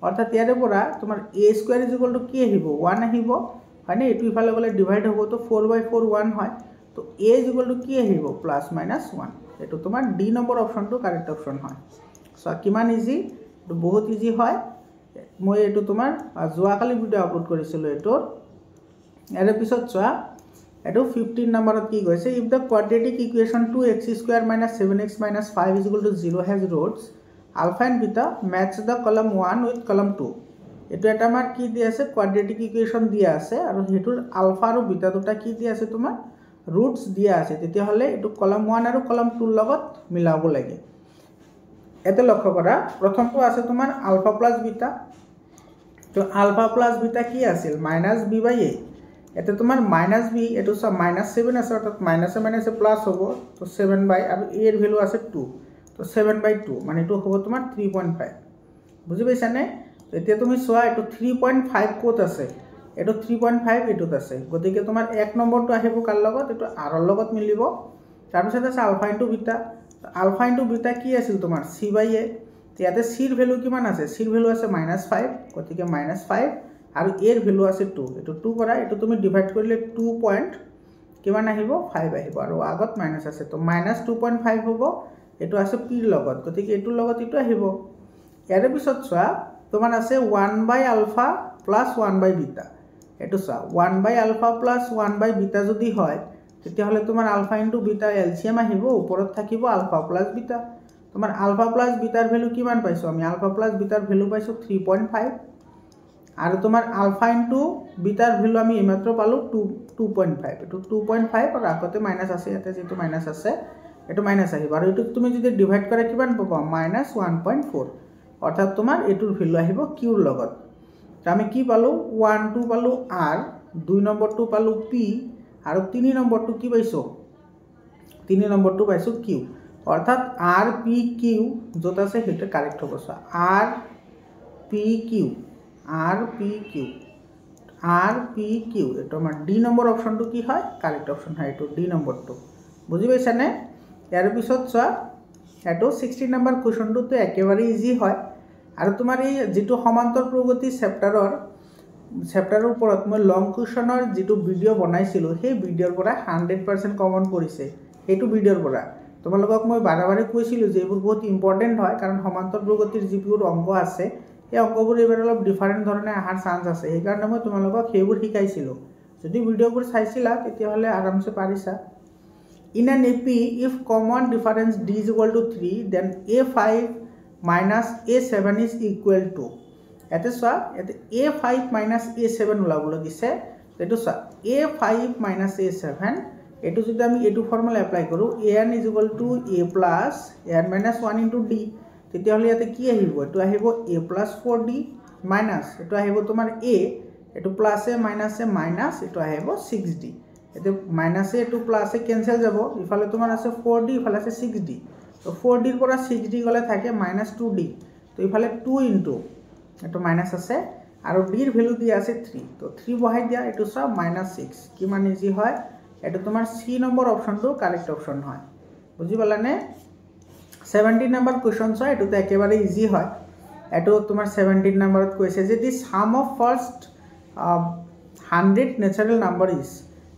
অৰ্থাৎ ইয়াৰে পৰা তোমাৰ a² কি আহিব 1 আহিব মানে এটো ইফালে গলে ডিভাইড হ'ব তো 4/4 1 হয় তো a কি আহিব +-1 এটো তোমাৰ ডি নম্বৰ অপশনটো কারেক্ট অপশন হয় সো কিমান ইজি এটো বহুত ইজি হয় মই এটো তোমাৰ যোৱাকালি ভিডিও আপলোড কৰিছিলো এটোৰ ইয়াৰে পিছত চোৱা এটো 15 নম্বৰত কি কৈছে if the quadratic equation 2x² - 7x - 5 = 0 has roots alpha and beta match the column 1 with column 2 এটো এটা আমাৰ কি দি আছে quadratic equation দিয়া আছে আৰু হেতুৰ আলফা আৰু বিটা দুটা কি দি আছে তোমাৰ roots দিয়া আছে তেতিয়া হলে এটো column 1 আৰু column 2 লগত মিলাব লাগে এতে লক্ষ্য কৰা প্ৰথমটো আছে তোমাৰ আলফা প্লাস বিটা তো আলফা প্লাস বিটা কি আছিল -b/a এতে তোমাৰ -b এটো সব -7 আছে অৰ্থাৎ -a প্লাস হ'ব তো 7 আৰু a এর ভ্যালু আছে 2 তো 7/2 মানে এটো হ'ব তোমাৰ 3.5 বুজি পাইছা নে তো এতিয়া তুমি চোৱা এটো 3.5 কোত আছে এটো 3.5 এটোত আছে গতিকে তোমাৰ এক নম্বৰটো আহিব কাৰ লগত এটো r ৰ লগত মিলিব তাৰ পিছত আছে আলফা * বিটা আলফা * বিটা কি আছিল তোমাৰ c/a ইয়াতে c এৰ ভ্যালু কিমান আছে c এৰ ভ্যালু আছে -5 গতিকে -5 আৰু a এৰ ভ্যালু আছে 2 এটো 2 কৰা এটো তুমি ডিভাইড কৰিলে 2 পইণ্ট কিমান আহিব 5 আহিব আৰু আগত মাইনাস আছে তো -2.5 হ'ব এটো আছে p ৰ লগত গতিকে এটোৰ লগত এটো আহিব ইয়াৰে পিছত চোৱা তোমাৰ আছে 1/α + 1/β এইটো চোৱা 1 বাই আলফা প্লাছ 1 বাই বিটা যদি হয় তেতিয়াহ'লে তোমাৰ আলফা ইনটু বিটা এলচিএম আহিব ওপৰত থাকিব আলফা প্লাছ বিটা তোমাৰ আলফা প্লাছ বিটাৰ ভ্যালু কিমান পাইছো আমি আলফা প্লাছ বিটাৰ ভ্যালু পাইছো 3.5 আৰু তোমাৰ আলফা ইনটু বিটাৰ ভ্যালু আমি এইমাত্ৰ পালো 2.5 এটো 2.5 আৰু আগতে মাইনাস আছে ইয়াতে যেটো মাইনাস আছে এটো মাইনাস আহিব আৰু এটো তুমি যদি ডিভাইড কৰা কিমান পাবা -1.4 অৰ্থাৎ তোমাৰ এটোৰ ভ্যালু আহিব কিউৰ লগত তো আমি কি পালো 1 2 পালো r 2 নম্বৰটো পালো p আৰু 3 নম্বৰটো কি পাইছো 3 নম্বৰটো পাইছো q অৰ্থাৎ r p q যত আছে হেটো কারেক্ট হ'ব r p q r p q r p q এটো আমাৰ d নম্বৰ অপচনটো কি হয় কাৰেক্ট অপচন হয় এটো d নম্বৰটো বুজি পাইছানে ইয়াৰ পিছত চোৱা এটো 16 নম্বৰ কোৱেশ্চনটো তো একেবাৰে ইজি হয় আৰু তোমাৰ এই যেটো সমান্তৰ প্ৰগতি চেপ্টাৰৰ ওপৰত মই লং কুৱেশ্চনৰ যেটো ভিডিও বনাইছিলো সেই ভিডিওৰ পৰা 100% কমন পৰিছে এইটো ভিডিওৰ পৰা তোমালোকক মই বাৰে কৈছিলো যে এইবোৰ বহুত ইম্পৰ্টেন্ট হয় কাৰণ সমান্তৰ প্ৰগতিৰ যিবোৰ অংক আছে এই অংকবোৰ এবাৰ অলপ ডিফাৰেন্ট ধৰণে আহাৰ চান্স আছে এই কাৰণে মই তোমালোকক সেইবোৰ শিকাইছিলো যদি ভিডিওবোৰ চাইছিলা তেতিয়াহলে আৰামসে পাৰিছা in an AP if common difference d is equal to 3 then a5 minus a7 is equal to এতে চোৱা এতে a5 minus a7 ওলাবলৈ দিছে এটো চোৱা a5 minus a7 এটো যদি আমি এটো ফৰ্মুলা এপ্লাই কৰো an is equal to a plus n minus 1 into d তেতিয়াহলে ইয়াতে কি আহিব এটো আহিব a plus 4d minus এটো আহিব তোমাৰ a এটো plus a minus a minus এটো আহিব 6d এতে মাইনাস এ টু প্লাস এ ক্যান্সেল যাব ইফালে তোমার আছে 4d ইফালে আছে 6d তো 4d এর পৰা 6d গলে থাকে -2d তো ইফালে 2 ইনটু এটো মাইনাস আছে আৰু d এর ভ্যালু দিয়া আছে 3 তো 3 বহাই দিয়া এটো সব -6 কি মান ইজি হয় এটো তোমার সি নম্বৰ অপশনটো কাৰেক্ট অপশন হয় বুজি পালানে 17 নম্বৰ কোৱেশ্চন হয় এটো তো একেবাৰে ইজি হয় এটো তোমাৰ 17 নম্বৰত কৈছে যে দি সাম অফ ফাৰ্স্ট 100 ন্যাচাৰাল নাম্বাৰ ইজ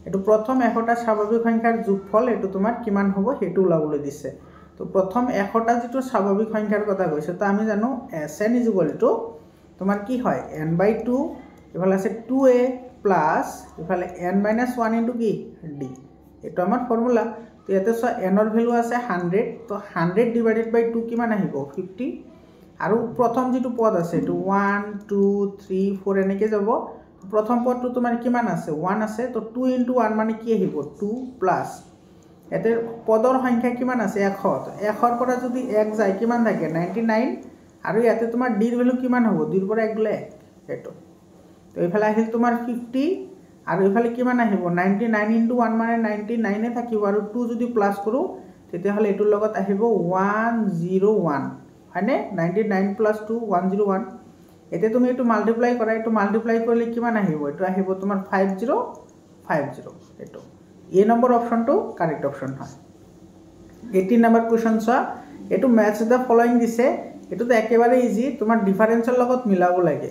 এটো প্ৰথম 100টা স্বাভাৱিক সংখ্যাৰ যোগফল এটো তোমাৰ কিমান হ'ব হেতু ওলাবলৈ দিছে তো প্ৰথম 100টা যেটো স্বাভাৱিক সংখ্যাৰ কথা কৈছে তো আমি জানো sn = তোমাৰ কি হয় n/2 ইফালে আছে 2a প্লাস ইফালে n - 1 ইনটু কি d এটো আমাৰ ফৰ্মুলা তো ইয়াতে সো n ৰ ভ্যালু আছে 100 তো 100 ডিভাইডেড বাই 2 কিমান আহিব 50 আৰু প্ৰথম যেটো পদ আছে এটো 1 2 3 4 এনেকে যাব প্ৰথম পদটো তোমাৰ কিমান আছে 1 আছে তো 2 into 1 মানে কি আহিব 2 প্লাস এতে পদৰ সংখ্যা কিমান আছে 100 তো 100 পৰা যদি 1 যায় কিমান থাকে 99 আৰু ইয়াতে তোমাৰ d ৰ ভ্যালু কিমান হ'ব 2 ৰ পৰা 1 গলে এটো তো ইফালে আহিল তোমাৰ 50 আৰু ইফালে কিমান আহিব 99 into 1 মানে 99 এ থাকিব আৰু 2 যদি প্লাস কৰো তেতিয়া হলে এটোৰ লগত আহিব 101 হয়নে 99 plus 2 101 এতে তুমি এটো মাল্টিপ্লাই কৰা এটো মাল্টিপ্লাই কৰিলে কিমান আহিব এটো আহিব তোমাৰ 5050 এটো এ নম্বৰ অপশনটো কাৰেক্ট অপশন হয় 18 নম্বৰ কোৱেশ্চন চোৱা এটো ম্যাচ দা ফলোইং দিছে এটো তো একেবাৰে ইজি তোমাৰ ডিফাৰেন্সৰ লগত মিলাব লাগে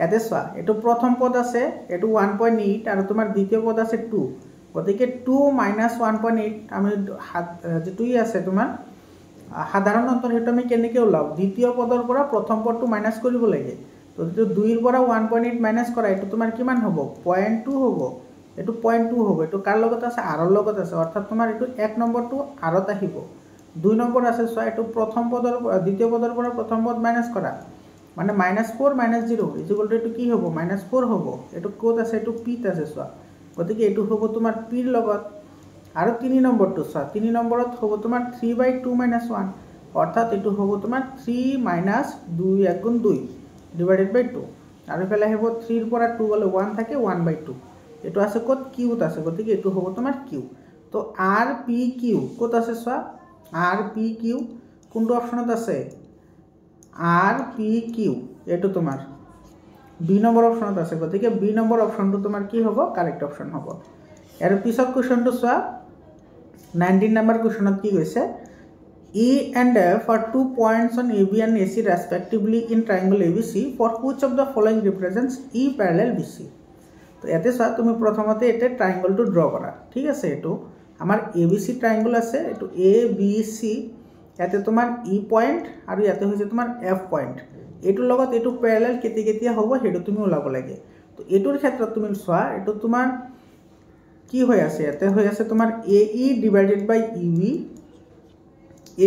এতে চোৱা এটো প্ৰথম পদ আছে এটো 1.8 আৰু তোমাৰ দ্বিতীয় পদ আছে 2 গতিকে 2 - 1.8 আমি যেটোই আছে তোমাৰ সাধাৰণ অন্তৰ হেতু আমি কেনেকৈ ওলাও দ্বিতীয় পদৰ পৰা প্ৰথম পদটো মাইনাস কৰিব লাগে তো যেটো 2 ৰ পৰা 1.8 মাইনাস কৰা এটো তোমাৰ কিমান হ'ব 0.2 হ'ব এটো 0.2 হ'ব এটো কাৰ লগত আছে r ৰ লগত আছে অৰ্থাৎ তোমাৰ এটো 1 নম্বৰটো r ত আহিব 2 নম্বৰ আছে সো এটো প্ৰথম পদৰ দ্বিতীয় পদৰ পৰা প্ৰথম পদ মাইনাস কৰা মানে -4 - 0 ইকুয়াল টু এটো কি হ'ব -4 হ'ব এটো কোড আছে এটো p ত আছে সো গতিকে এটো হ'ব তোমাৰ p ৰ লগত আৰু 3 নম্বৰটো চা 3 নম্বৰত হ'ব তোমাৰ 3/2 - 1 অৰ্থাৎ এটো হ'ব তোমাৰ 3 - 2 * 2 ডিভাইডেড বাই 2 আৰু ইফালে হ'ব 3 ৰ পৰা 2 গলে 1 থাকে 1/2 এটো আছে কত q ত আছে গতিকে এটো হ'ব তোমাৰ q তো r p q কত আছে চা r p q কোনটো অপশনত আছে r p q এটো তোমাৰ b নম্বৰ অপশনত আছে গতিকে b নম্বৰ অপশনটো তোমাৰ কি হ'ব কাৰেক্ট অপশন হ'ব এৰ পিছত কোৱেশ্চনটো চোৱা 19 নম্বৰ কোৱেশ্চনত কি কৈছে E and F are 2 points on AB and AC respectively in triangle ABC for which of the following represents E parallel BC তো এতে চোৱা তুমি প্ৰথমতে এটা ট্ৰায়াঙ্গলটো ড্ৰ কৰা ঠিক আছে এটো আমাৰ ABC ট্ৰায়াঙ্গল আছে এটো ABC ইয়াতে তোমাৰ E পয়েন্ট আৰু ইয়াতে হৈছে তোমাৰ F পয়েন্ট এটোৰ লগত এটো প্যাৰালাল কেতিয়া হ'ব হেতু তুমি ওলাব লাগে তো তো এটোৰ ক্ষেত্ৰত তুমি চোৱা এটো তোমাৰ কি হৈ আছে ইয়াতে হৈ আছে তোমাৰ AE ডিভাইডেড বাই EB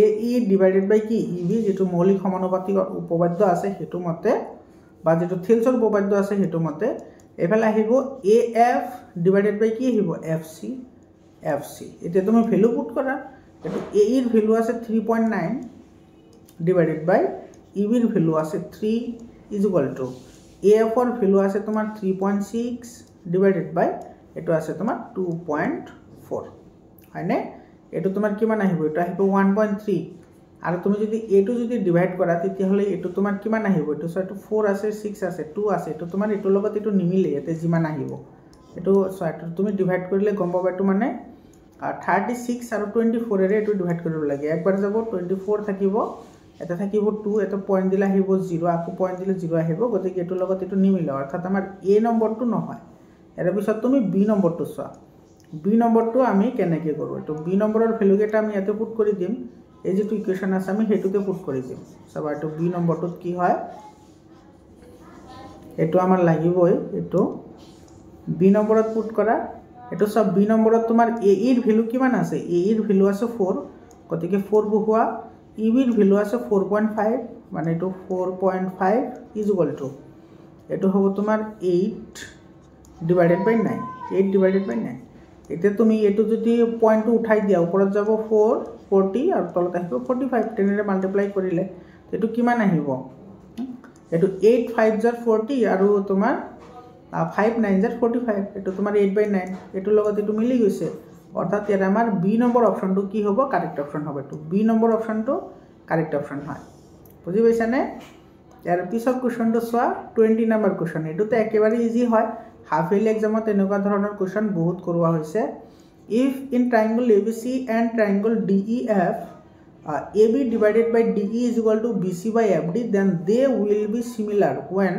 AE ডিভাইডেড বাই কি EB যেটো মৌলিক সমানুপাতিক উপপাদ্য আছে হেতু মতে বা যেটো থেলছৰ উপপাদ্য আছে হেতু মতে এফালে আহিব AF ডিভাইডেড বাই কি আহিব FC এতিয়া তুমি ভ্যালু পুট কৰা এটো AE এর ভ্যালু আছে 3.9 ডিভাইডেড বাই EB এর ভ্যালু আছে 3 ইজ ইকুয়াল টু AF এর ভ্যালু আছে তোমার 3.6 ডিভাইডেড বাই এটো আছে তোমার 2.4 হয়নে এটো তোমার কিমান আহিব এটা আহিব 1.3 আর তুমি যদি এটো যদি ডিভাইড করা তেতিয়া হলে এটো তোমার কিমান আহিব এটো সটো 4 আছে 6 আছে 2 আছে এটো তোমার এটো লগত এটো নিমিলে এতে জিমান আহিব এটো সটো তুমি ডিভাইড কৰিলে গম পাবা এটো মানে 36 আৰু 24 এৰে এটো ডিভাইড কৰিব লাগে একবাৰ যাব 24 থাকিব এটা থাকিব 2 এটা পয়েন্ট দিলে আহিব 0 আকো পয়েন্ট দিলে 0 আহিব গতিকে এটো লগত এটো নিমিলে অৰ্থাৎ আমাৰ a নম্বৰটো নহয় এৰ পিছত তুমি b নম্বৰটো চোৱা b নম্বৰটো আমি কেনেকৈ কৰো এটো b নম্বৰৰ ভ্যালু কেটা আমি ইয়াতে পুট কৰি দিম এই যে ইকুয়েশন আছে আমি হেতুতে পুট কৰি দিম সব এটো b নম্বৰটোত কি হয় এটো আমাৰ লাগিবই এটো b নম্বৰত পুট কৰা এটো সব b নম্বৰত তোমাৰ a এৰ ভ্যালু কিমান আছে a এৰ ভ্যালু আছে 4 গতিকে 4 বহুৱা e এর ভ্যালু আছে 4.5 মানে এটো 4.5 ইজ ইকুয়াল টু এটো হ'ব তোমাৰ 8 ডিভাইডেড বাই 9 8 ডিভাইডেড বাই 9 এতে তুমি এটো যদি পয়েন্ট উঠাই দিয়া উপৰত যাব 440 আৰু তলত আহিব 45 10 ৰে মাল্টিপ্লাই কৰিলে এটো কিমান আহিব এটো 8 5 জাৰ 40 আৰু তোমাৰ 5 9 জাৰ 45 এটো তোমাৰ 8 বাই 9 এটো লগত এটো মিলি গৈছে অৰ্থাৎ ইয়াৰ আমাৰ বি নম্বৰ অপচনটো কি হ'ব কাৰেক্ট অপচন হ'ব এটো বি নম্বৰ অপচনটো কাৰেক্ট অপচন হয় বুজি পাইছানে ইয়াৰ পিছৰ কোৱেশ্চনটো চোৱা 20 নম্বৰ কোৱেশ্চন এটোতে একেবাৰে ইজি হয় হাফ ইয়াৰলি এক্সামত এনেকুৱা ধৰণৰ কোৱেশ্চন বহুত কৰোৱা হৈছে if in triangle ABC and triangle DEF AB divided by DE is equal to BC by FD then they will be similar when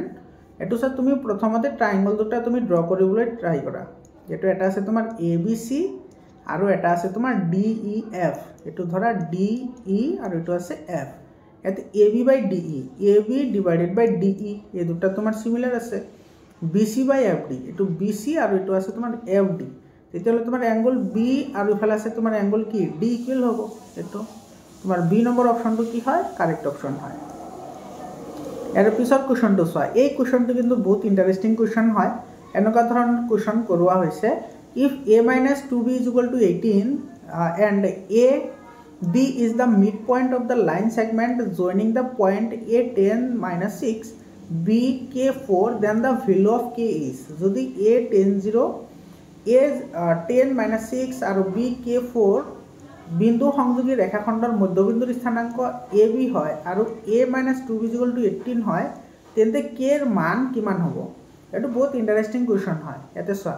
এটো সব তুমি প্ৰথমতে ট্ৰায়াঙ্গল দুটা তুমি ড্ৰ কৰিবলৈ ট্ৰাই কৰা যেটো এটা আছে তোমাৰ ABC আৰু এটা আছে তোমাৰ DEF এটো ধৰা DE আৰু এটো আছে F এতে AB by DE AB divided by DE এই দুটা তোমাৰ সিমিলাৰ আছে BC by FD এটো BC আৰু এটো আছে তোমাৰ FD তেতিয়ালে তোমাৰ অ্যাঙ্গল B আৰু ইফালে আছে তোমাৰ অ্যাঙ্গল কি D ইকুয়াল হ'ব এটো তোমাৰ B নম্বৰ অপচনটো কি হয় কাৰেক্ট অপচন হয় এৰ পিছৰ কোৱেশ্চনটো চোৱা এই কোৱেশ্চনটো কিন্তু বহুত ইন্টাৰেস্টিং কোৱেশ্চন হয় এনেকুৱা ধৰণৰ কোৱেশ্চন কৰোৱা হৈছে if a - 2b = 18 and a b is the midpoint of the line segment joining the point a10 - 6 b k4 then the value of k is যদি a10 a 10 - 6 আৰু b k4 বিন্দু সংযোগী ৰেখাখণ্ডৰ মধ্যবিন্দুৰ স্থানাঙ্ক ab হয় আৰু a - 2b = 18 হয় তেন্তে k এৰ মান কিমান হ'ব এটো বহুত ইন্টাৰেস্টিং কোৱেশ্চন হয় এতে চোৱা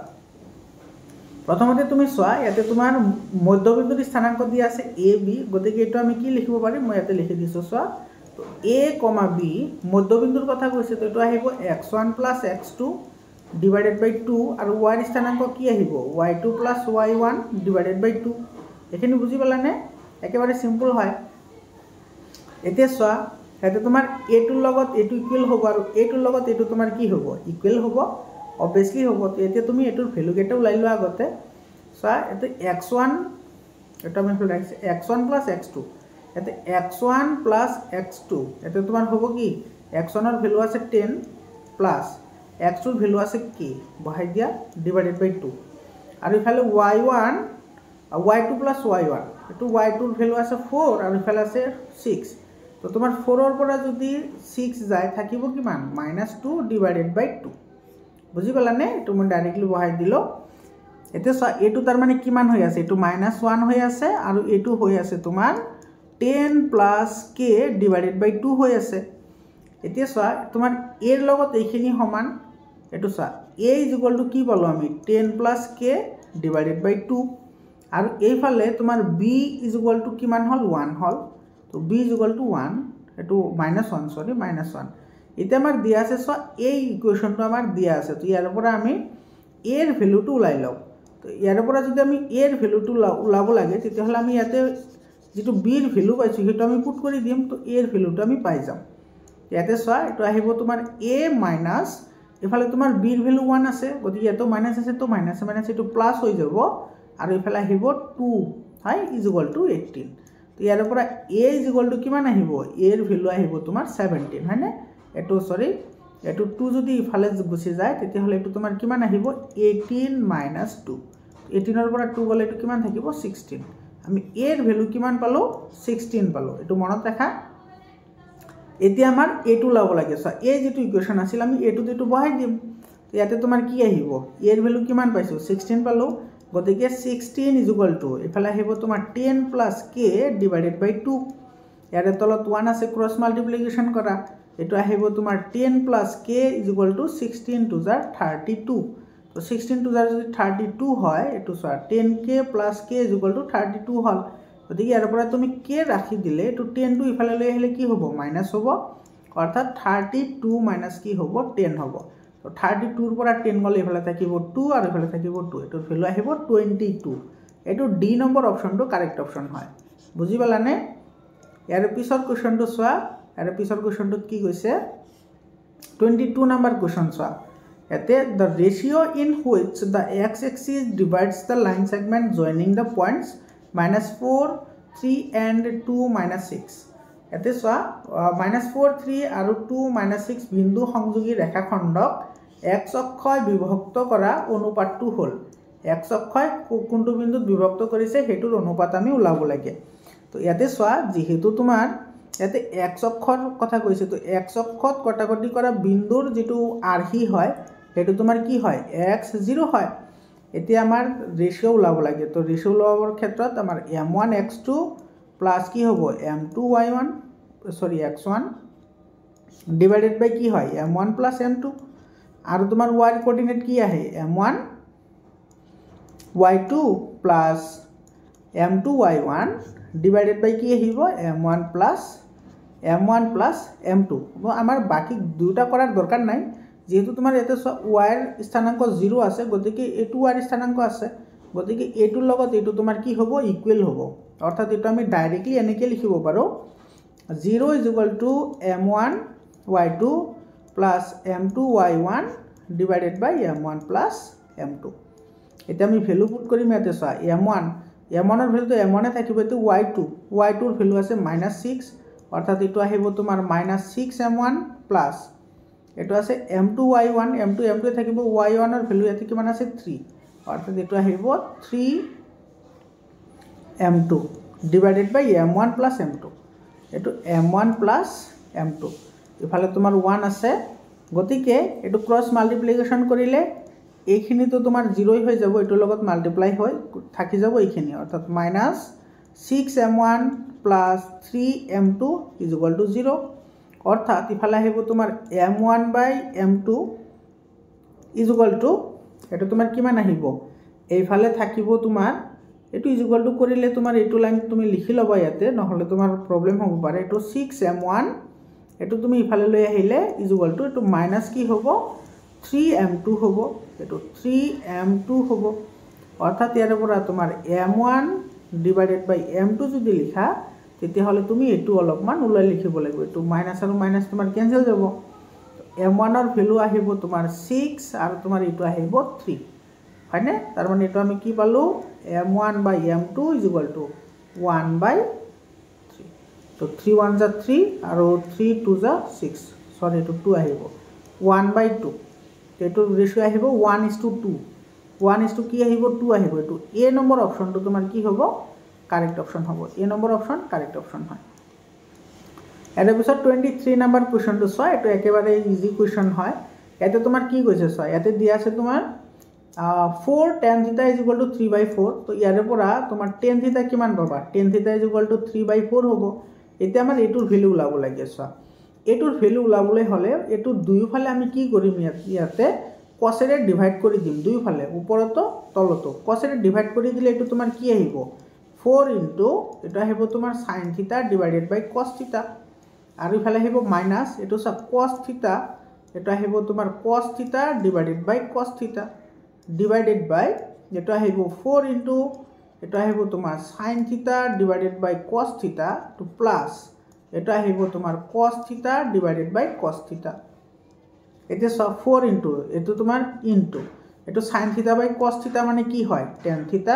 প্ৰথমতে তুমি চোৱা ইয়াতে তোমাৰ মধ্যবিন্দুৰ স্থানাঙ্ক দি আছে ab গতিকে এটো আমি কি লিখিব পাৰি মই ইয়াতে লিখি দিছো চোৱা তো a, b মধ্যবিন্দুৰ কথা কৈছে তো এটো আহিব x1 + x2 ডিভাইডেড বাই 2 আৰু y এর স্থানাঙ্ক কি আহিব y2 + y1 ডিভাইডেড বাই 2 এখানে বুঝি পালানে একেবারে সিম্পল হয় এতে চোৱা এতে তোমাৰ a2 লগত a2 ইকুয়াল হ'ব আৰু a2 লগত a2 তোমাৰ কি হ'ব ইকুয়াল হ'ব obviously হ'ব তো এতে তুমি এটোৰ ভ্যালু কেটা উলাই লোৱা আগতে চোৱা এতে x1 এটা আমি লিখি x1 + x2 এতে x1 + x2 এতে তোমাৰ হ'ব কি x1 এর ভ্যালু আছে 10 প্লাস x2 এর ভ্যালু আছে k বহাই দিয়া ডিভাইডেড বাই 2 আৰু ইফালে y1 y2 + y1 এটো y2 এৰ ভ্যালু আছে 4 আৰু ইফালে আছে 6 তো তোমাৰ 4 এৰ পৰা যদি 6 যায় থাকিব কিমান -2 ডিভাইডেড বাই 2 বুঝি পালানে এটো মই ডাইরেক্টলি বহাই দিলো এতে এটো তার মানে কিমান হৈ আছে এটো -1 হৈ আছে আৰু এটো হৈ আছে তোমাৰ 10 + k ডিভাইডেড বাই 2 হৈ আছে এতিয়া চোৱা তোমাৰ এৰ লগত এইখিনি সমান এটো চোৱা a = কি পালো আমি 10 + k ডিভাইডেড বাই 2 আৰু এইফালে তোমাৰ b = কিমান হল 1 হল তো b = 1 এটো -1 সরি -1 এটা আমাৰ দিয়া আছে সো এই ইকুয়েশনটো আমাৰ দিয়া আছে তো ইয়াৰ পৰা আমি a এৰ ভ্যালুটো উলাই লও তো ইয়াৰ পৰা যদি আমি a এর ভ্যালুটো উলাব লাগে তেতিয়া হলে আমি ইয়াতে যেটো b এর ভ্যালু পাইছো হেতু আমি পুট কৰি দিম তো a এৰ ভ্যালুটো আমি পাই যাম ইয়াতে সো এটো আহিব তোমাৰ a - ইফালে তোমাৰ বিৰ ভ্যালু 1 আছে গতিকে এটো মাইনাস আছে তো মাইনাস মাইনাস এটো প্লাস হৈ যাব আৰু ইফালে আহিব 2 হয় ইজ ইকুয়াল টু 18 তো ইয়াৰ পৰা a ইজ ইকুয়াল টু কিমান আহিব a এৰ ভ্যালু আহিব তোমাৰ 17 হয় না এটো সৰি এটো 2 যদি ইফালে গুছি যায় তেতিয়া হলে এটো তোমাৰ কিমান আহিব 18 - 2 18 ৰ পৰা 2 গলে এটো কিমান থাকিব 16 আমি a এৰ ভ্যালু কিমান পালো 16 পালো এটো মনত ৰাখা এতিয়া আমাৰ a2 লাভ লাগে সো a যেটো ইকুয়েশন আছিল আমি a2 টো বহাই দিম ইয়াতে তোমাৰ কি আহিব a এৰ ভ্যালু কিমান পাইছো 16 পালো গতিকে 16 ইজ ইকুয়াল টু ইফালে আহিব তোমাৰ 10 + k ডিভাইডেড বাই 2 ইয়াৰে তলত 1 আছে ক্ৰস মাল্টিপ্লিকেশন কৰা এটো আহিব তোমাৰ 10 + k is equal to 16 to যাৰ 32 তো 16 টু যাৰ যদি 32 হয় এটো সা 10k + k is equal two 32 হল গতিকে ইয়াৰ পৰা তুমি k ৰাখি দিলে এটো 10 টু ইফালে লৈ আহিলে কি হ'ব মাইনাস হ'ব অৰ্থাৎ 32 - কি হ'ব 10 হ'ব তো 32 ৰ পৰা 10 গলে ইফালে থাকিব 2 আৰু ইফালে থাকিব 2 এটোৰ ভ্যালু আহিব 22 এটো ডি নম্বৰ অপচনটো কাৰেক্ট অপচন হয় বুজি পালানে ইয়াৰ পিছৰ কোৱেশ্চনটো চোৱা ইয়াৰ পিছৰ কোৱেশ্চনটোত কি কৈছে 22 নম্বৰ কোৱেশ্চন চোৱা এতে the ratio in which the x-axis divides the line segment joining the points -4 3 and 2 -6 এতে চোৱা -4 3 আৰু 2 -6 বিন্দু সংযোগী ৰেখাখণ্ডক x অক্ষয় বিভক্ত কৰা অনুপাতটো হল x অক্ষয় কোনটো বিন্দুত বিভক্ত কৰিছে হেতুৰ অনুপাত আমি উলাব লাগে তো ইয়াতে চোৱা যেহেতু তোমাৰ ইয়াতে x অক্ষৰ কথা কৈছে তো x অক্ষত কটাকটি কৰা বিন্দুৰ যেটো আৰ্হি হয় হেতু তোমাৰ কি হয় x 0 হয় এতিয়া আমাৰ ৰেশিও উলাব লাগে তো ৰেশিও উলাবৰ ক্ষেত্ৰত আমাৰ m1 x2 প্লাস কি হ'ব m2 y1 সৰি x1 ডিভাইডেড বাই কি হয় m1 + m2 আৰু তোমাৰ y কোঅৰ্ডিনেট কি আহে m1 y2 plus m2 y1 divided বাই কি আহিব m1 প্লাস m2 আমাৰ বাকি দুটা কৰাৰ দৰকাৰ নাই যেহেতু তোমাৰ এতে y এৰ স্থানাঙ্ক 0 আছে গতিকে এটু y এৰ স্থানাঙ্ক আছে গতিকে এটুৰ লগত এটু তোমাৰ কি হ'ব ইকুৱেল হ'ব অৰ্থাৎ এটু আমি ডাইৰেক্টলি এনেকৈ লিখিব পাৰো 0 is equal to m1 y2 plus m2 y1 divided by m1 plus m2 এটা আমি ভ্যালু পুট কৰিম ইয়াতে চোৱা m1 এৰ ভ্যালু তো m1 এ থাকিব এটো y2 এৰ ভ্যালু আছে -6 অৰ্থাৎ এটো আহিব তোমাৰ -6m1 প্লাস এটো আছে m2 y1 m2 এ থাকিব y1 এর ভ্যালু ইয়াতে কিমান আছে 3 অর্থাৎ এটো আহিব 3m2 divided by m1 plus m2 এটো m1 প্লাস m2 ইফালে তোমাৰ 1 আছে গতিকে এটো ক্ৰস মাল্টিপ্লিকেশন কৰিলে এইখিনি তো তোমাৰ 0 হৈ যাব এটোৰ লগত মাল্টিপ্লাই হৈ থাকি যাব এইখিনি অৰ্থাৎ -6m1 plus 3m2 is equal two 0 অৰ্থাৎ ইফালে আহিব তোমাৰ m1 by m2 is equal two এটো তোমাৰ কিমান আহিব এইফালে থাকিব তোমাৰ এটো ইজ ইকুয়াল টু কৰিলে তোমাৰ এটো লাইন তুমি লিখি লবা ইয়াতে নহলে তোমাৰ প্ৰবলেম হ'ব পাৰে এটো 6m1 এটো তুমি ইফালে লৈ আহিলে ইজ ইকুয়াল টু এটো মাইনাস কি হ'ব 3m2 হ'ব এটো 3m2 হ'ব অৰ্থাৎ ইয়াৰ পৰা তোমাৰ m1 ডিভাইডেড বাই m2 যদি লিখা তেতিয়া হলে তুমি এটো অলপমান উলাই লিখিব লাগিব এটো মাইনাস আৰু মাইনাস তোমাৰ কেনসেল যাব m1 এৰ ভ্যালু আহিব তোমাৰ 6 আৰু তোমাৰ এটো আহিব 3 হয়নে তাৰ মানে এটো আমি কি পালো m1 by m2 is equal two 1/3 তো 3 1 যা 3 আৰু 3 2 যা 6 সরি এটো 2 আহিব 1/2 এটো রেশিও আহিব 1:2 1:2 কি আহিব 2 আহিব এটো a নম্বৰ অপশনটো তোমাৰ কি হ'ব কাৰেক্ট অপশন হ'ব a number option correct option হয় এৰ পিছত 23 নম্বৰ কোৱেশ্চনটো চোৱা এটো একেবাৰে ইজি কোৱেশ্চন হয় এতে তোমাৰ কি কৈছে চোৱা এতে দিয়া আছে তোমাৰ 4 tan θ = 3/4 তো ইয়াৰে পৰা তোমাৰ tan θ কিমান পাবা tan θ = 3/4 হ'ব এতিয়া আমাৰ এটোৰ ভ্যালু উলাব লাগে চোৱা এটোৰ ভ্যালু উলাবলৈ হলে এটো দুইফালে আমি কি কৰিম ইয়াতে cos এৰে ডিভাইড কৰি দিম দুইফালে ওপৰতো তলতো cos এৰে ডিভাইড কৰি দিলে এটো তোমাৰ কি আহিব 4 ইনটু এটা আহিব তোমাৰ sin θ ডিভাইডেড বাই cos θ আৰু ইফালে আহিব মাইনাস এটো সব cos θ এটা আহিব তোমাৰ cos θ ডিভাইডেড বাই cos θ ডিভাইডেড বাই এটা আহিব 4 ইনটু এটা আহিব তোমাৰ sin θ ডিভাইডেড বাই cos θ টু প্লাস এটা আহিব তোমাৰ cos θ ডিভাইডেড বাই cos θ এতিয়া চোৱা 4 ইনটু এটো তোমাৰ ইনটু এটো sin থিটা বাই cos থিটা মানে কি হয় tan থিটা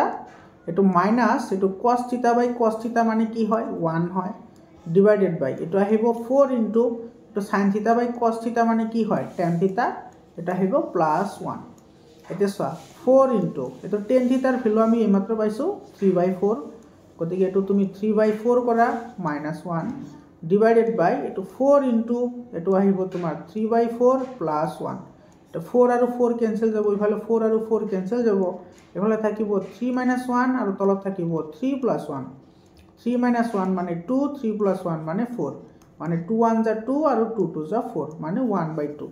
এটো মাইনাস এটো cos থিটা বাই cos থিটা মানে কি হয় 1 হয় ডিভাইডেড বাই এটো আহিব 4 ইনটু এটো sin থিটা বাই cos থিটা মানে কি হয় tan থিটা এটা আহিব +1 এতিয়া চোৱা 4 ইনটু এটো tan থিটাৰ ভ্যালু আমি এইমাত্ৰ পাইছো 3/4 গতিকে এটো তুমি 3/4 কৰা -1 divided by এটো 4 into এটো আহিব তোমাৰ 3/4 plus 1 এটো 4 আৰু 4 ক্যান্সেল যাব ইফালে 4 আৰু 4 ক্যান্সেল যাব ইফালে থাকিব 3 - 1 আৰু তলত থাকিব 3 plus 1 3 - 1 মানে 2 3 plus 1 মানে 4 মানে 2 1 যা 2 আৰু 2 2 যা 4 মানে 1/2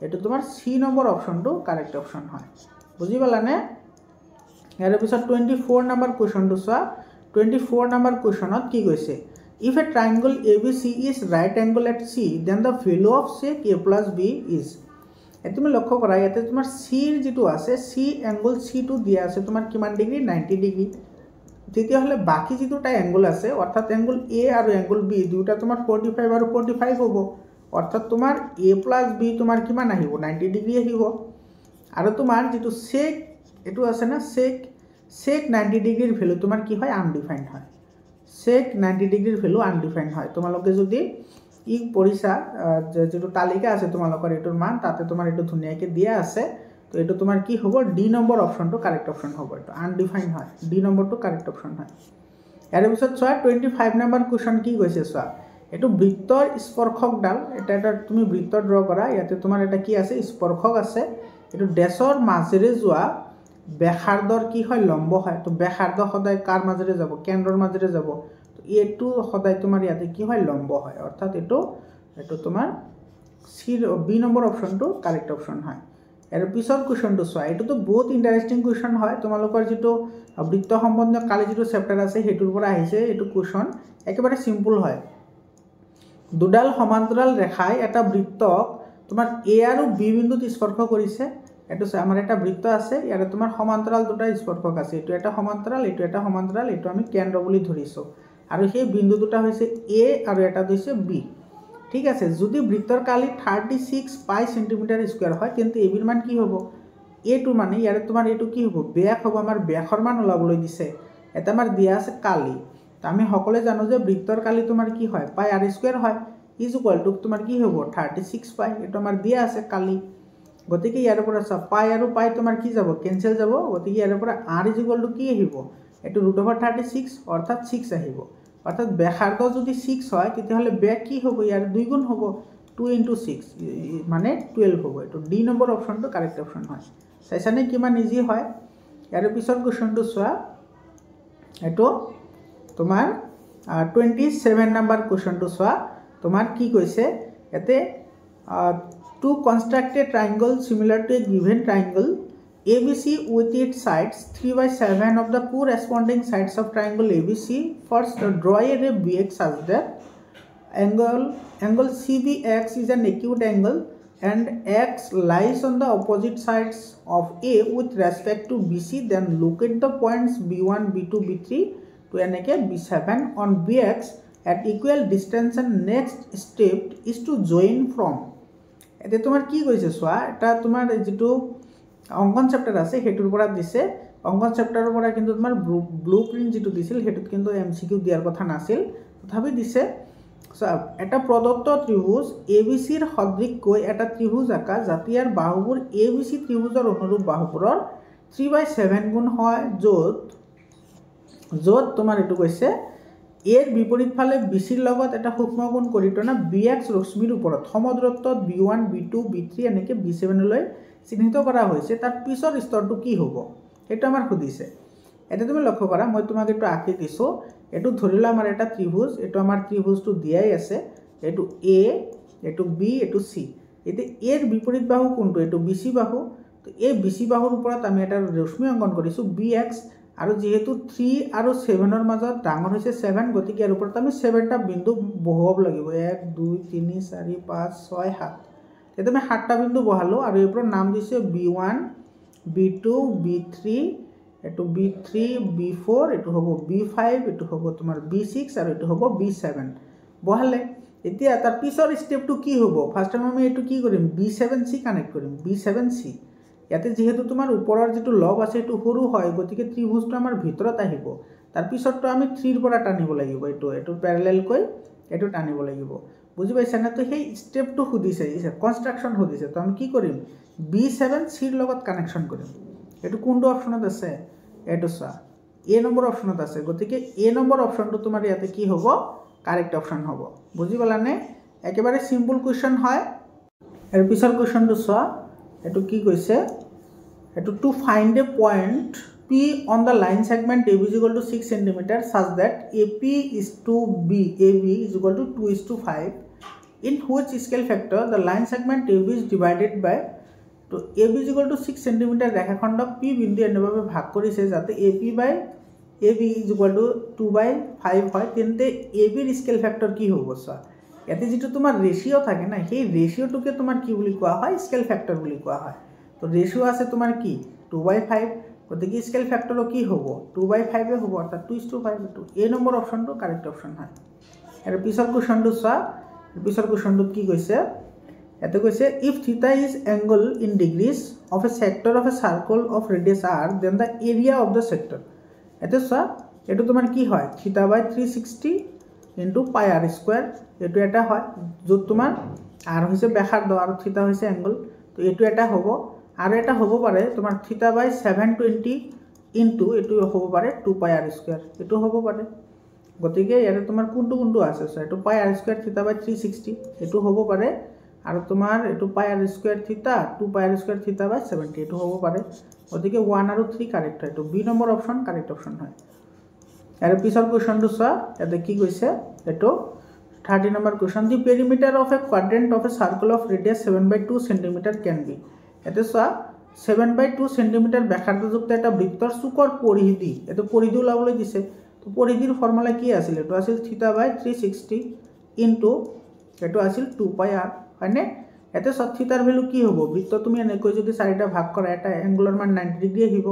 এটো তোমাৰ সি নম্বৰ অপশনটো কাৰেক্ট অপশন হয় বুজি পালানে ইয়াৰ পিছত 24 নম্বৰ কোৱেশ্চনটো চোৱা 24 নম্বৰ কোৱেশ্চনত কি কৈছে If a triangle ABC is right angle at C, then the value of sec A plus B is. তুমি লক্ষ্য কৰা ইয়াতে তোমাৰ C যেটো আছে C angle C টো দিয়া আছে তোমাৰ কিমান ডিগ্ৰী 90 ডিগ্ৰী তেতিয়া হলে বাকি যেটোটা angle আছে অৰ্থাৎ angle A আৰু angle B দুটা তোমাৰ 45 আৰু 45 হ'ব অৰ্থাৎ তোমাৰ A plus B তোমাৰ কিমান আহিব 90 ডিগ্ৰী আহিব আৰু তোমাৰ যেটো sec এটো আছে না sec 90 ডিগ্ৰীৰ ভ্যালু তোমাৰ কি হয় আনডিফাইন্ড হয় sec 90 ডিগ্ৰীৰ ভ্যালু আনডিফাইন্ড হয় তোমালোকে যদি ই পঢ়িছা যেটো তালিকা আছে তোমালোকৰ এটোৰ মান তাতে তোমাৰ এটো ধুনিয়াকে দিয়া আছে তো এটো তোমাৰ কি হ'ব ডি নম্বৰ অপশনটো কাৰেক্ট অপশন হ'ব এটো আনডিফাইন্ড হয় ডি নম্বৰটো কাৰেক্ট অপশন হয় ইয়াৰ পিছত চোৱা 25 নম্বৰ কোৱেশ্চন কি কৈছে চোৱা এটো বৃত্তৰ স্পৰ্শকডাল এটা তুমি বৃত্ত ড্ৰ কৰা ইয়াতে তোমাৰ এটা কি আছে স্পৰ্শক আছে এটো ডেছৰ মাজেৰে যোৱা ব্যাসাৰ্ধৰ কি হয় লম্ব হয় তো ব্যাসাৰ্ধ সদায় কাৰ মাজেৰে যাব কেন্দ্ৰৰ মাজেৰে যাব তো এটো সদায় তোমাৰ ইয়াতে কি হয় লম্ব হয় অৰ্থাৎ এটো তোমাৰ সি বি নম্বৰ অপশনটো কাৰেক্ট অপশন হয় এৰ পিছৰ কোৱেশ্চনটো চোৱা এটো তো বহুত ইন্টাৰেস্টিং কোৱেশ্চন হয় তোমালোকৰ যেটো বৃত্ত সম্বন্ধীয় কালি যেটো চ্যাপ্টাৰ আছে হেতুৰ পৰা আহিছে এটো কোৱেশ্চন একেবাৰে সিম্পল হয় দুডাল সমান্তৰাল ৰেখাই এটা বৃত্তক তোমাৰ এ আৰু বি বিন্দুত স্পৰ্শ কৰিছে এটো আমাৰ এটা বৃত্ত আছে ইয়াৰে তোমাৰ সমান্তৰাল দুটা স্পৰ্শক আছে এটো এটা সমান্তৰাল এটো আমি কেন্দ্ৰ বুলি ধৰিছো আৰু সেই বিন্দু দুটা হৈছে এ আৰু এটা হৈছে বি ঠিক আছে যদি বৃত্তৰ কালি 36 পাই সেন্টিমিটাৰ স্কয়াৰ হয় কিন্তু এবিৰ মান কি হ'ব এটো মানে ইয়াৰে তোমাৰ এটো কি হ'ব ব্যাস হ'ব আমাৰ ব্যাসৰ মান ওলাবলৈ দিছে এটা আমাৰ দিয়া আছে কালি আমি সকলে জানো যে বৃত্তৰ কালি তোমাৰ কি হয় পাই r স্কয়াৰ হয় ইজ ইকুয়াল টু তোমাৰ কি হ'ব 36 পাই এটো আমাৰ দিয়া আছে কালি গতিকে ইয়াৰ পৰা সব পাই আৰু পাই তোমাৰ কি যাব ক্যান্সেল যাব গতিকে ইয়াৰ পৰা r ইজ ইকুয়াল টু কি আহিব এটো √36 অৰ্থাৎ 6 আহিব অর্থাৎ ব্যাসার্ধ যদি 6 হয় তেতিয়া হলে ব্যাস কি হবে ইয়ার দুই গুণ হবে 2 * 6 মানে 12 হবে এটো ডি নম্বৰ অপশনটো কাৰেক্ট অপশন হয় চাইছানে কিমান ইজি হয় ইয়াৰ পিছৰ কোৱেশ্চনটো চোৱা এটো তোমাৰ 27 নম্বৰ কোৱেশ্চনটো চোৱা তোমাৰ কি কৈছে এতে to construct a triangle similar to a given triangle ABC with its sides 3/7 of the corresponding sides of triangle ABC. First, draw a ray BX such that angle CBX is an acute angle and X lies on the opposite sides of A with respect to BC. Then locate the points B1, B2, B3 to an B7 on BX at equal distance, and next step is to join from. এতে তোমাৰ কি কৈছে চোৱা এটা তোমাৰ যেটো অঙ্কন chapter আছে হেতুৰ পৰা দিছে অঙ্কন চ্যাপ্টাৰৰ পৰা কিন্তু তোমাৰ ব্লুপ্ৰিন্ট যেটো দিছিল হেতুত কিন্তু এমসিকিউ দিয়াৰ কথা নাছিল তথাপি দিছে এটা প্ৰদত্ত ত্ৰিভুজ এবিসিৰ সদৃশকৈ এটা ত্ৰিভুজ আকা জাতিয়াৰ বাহুবোৰ এবিসি ত্ৰিভুজৰ অনুৰূপ বাহুবোৰৰ 3/7 গুণ হয় য'ত তোমাৰ এটো কৈছে এৰ বিপৰীত ফালে বিসিৰ লগত এটা সূক্ষ্ম কোণ কৰিটনা bx ৰশ্মিৰ উপৰত সমদূৰত্বত b1 b2 b3 এনেকে b7 লৈ চিহ্নিত কৰা হৈছে তাৰ পিছৰ স্তৰটো কি হ'ব এটা আমাৰ খুদিছে এটা তুমি লক্ষ্য কৰা মই তোমাক এটো আঁকি দিছো এটো ধৰিলা আমাৰ এটা ত্ৰিভুজ এটো আমাৰ ত্ৰিভুজটো দিয়াই আছে এটো a এটো b এটো c এতে এৰ বিপৰীত বাহু কোনটো এটো bc বাহু তো এই bc বাহুৰ ওপৰত আমি এটা ৰশ্মি অঙ্কন কৰিছো bx আৰু যেহেতু 3 আৰু 7 ৰ মাজত ডাঙৰ হৈছে 7 গতিকে ইয়াৰ ওপৰত আমি 7টা বিন্দু বহাব লাগিব 1 2 3 4 5 6 7 এটা আমি 7টা বিন্দু বহালো আৰু ইয়াৰ ওপৰত নাম দিছে b1 b2 b3 এটো b3 b4 এটো হ'ব b5 এটো হ'ব তোমাৰ b6 আৰু এটো হ'ব b7 বহালে এতিয়া তাৰ পিছৰ ষ্টেপটো কি হ'ব ফাৰ্ষ্ট টাইম আমি এইটো কি কৰিম B7C কানেক্ট কৰিম B7C ইয়াতে যেহেতু তোমাৰ ওপৰৰ যেটো লব আছে এটো সৰু হয় গতিকে ত্ৰিভুজটো আমাৰ ভিতৰত আহিব তাৰ পিছৰটো আমি 3 ৰ পৰা টানিব লাগিব এটো প্যাৰালেল কৈ এটো টানিব লাগিব বুজি পাইছা না তো সেই ষ্টেপটো খুদিছে কনস্ট্ৰাকচন খুদিছে তো আমি কি কৰিম B7C ৰ লগত কানেকচন কৰিম এটো কোনটো অপচনত আছে এটো চা A নম্বৰ অপচনত আছে গতিকে A নম্বৰ অপচনটো তোমাৰ ইয়াতে কি হ'ব কাৰেক্ট অপশন হ'ব বুজি পালানে একেবাৰে সিম্পল কোৱেশ্চন হয় এৰ পিছৰ কোৱেশ্চনটো চোৱা এটো কি কৈছে এটো to find a point P on the line segment AB is equal to 6 cm such that AP is to AB is equal to 2:5 in which scale factor the line segment AB is divided by to AB is equal to 6 cm ৰেখাখণ্ডক P বিন্দু এনেভাবে ভাগ কৰিছে যাতে AP by AB is equal to 2/5 হয় তেন্তে AB এর scale factor কি হ'ব সা ইয়াতে যেটো তোমার রেশিও থাকে না সেই রেশিওটোকে তোমার কি বুলি কোৱা হয় স্কেল ফ্যাক্টৰ বুলি কোৱা হয় তো রেশিও আছে তোমার কি 2/5 গতিকে স্কেল ফ্যাক্টরও কি হ'ব 2/5 এ হ'ব অর্থাৎ 2:5 এটো A নম্বৰ অপশনটো কাৰেক্ট অপশন হয় এৰ পিছৰ কোৱেশ্চনটো চোৱা পিছৰ কোৱেশ্চনটোত কি কৈছে এতে কৈছে if theta is angle in degrees of a sector of a circle of radius r then the area of the sector এতে চা এটো তোমার কি হয় থিটা বাই 360 ইনটু পাই r স্কয়ার এটো এটা হয় যত তোমার r হইছে ব্যাসার্ধ আর থিটা হইছে অ্যাঙ্গেল তো এটো এটা হবে আর এটা হবে পারে তোমার থিটা বাই 720 ইনটু এটো হবে পারে 2 পাই r স্কয়ার এটো হবে পারে গতিকে ইয়াতে তোমার কোনটো আছে সো এটো পাই r স্কয়ার থিটা বাই 360 এটো হবে পারে আর তোমার এটো পাই r স্কয়ার থিটা 2 পাই r স্কয়ার থিটা বাই 70 এটো হবে পারে ওদিকে 1 আর 3 কারেক্ট হয় তো বি নম্বর অপশন কারেক্ট অপশন হয় এর পিছৰ কোৱেশ্চনটো চোৱা এতে কি কৈছে এটো 30 number question the perimeter of a quadrant of a circle of radius 7/2 cm can be এতে চোৱা 7/2 cm ব্যাসাৰ্ধযুক্ত এটা বৃত্তৰ চুকৰ পৰিধি এটো পৰিধি ওলাবলৈ দিছে তো পৰিধিৰ ফৰ্মুলা কি আছিল এটো আছিল থিটা বাই 360 ইনটু এটো আছিল 2 পাই r হয়নে এতে সব থিটার ভ্যালু কি হবো বৃত্ত তুমি এনেকৈ যদি চাৰিটা ভাগ কৰা এটা অ্যাঙ্গুলাৰ মান 90 ডিগ্ৰি আহিব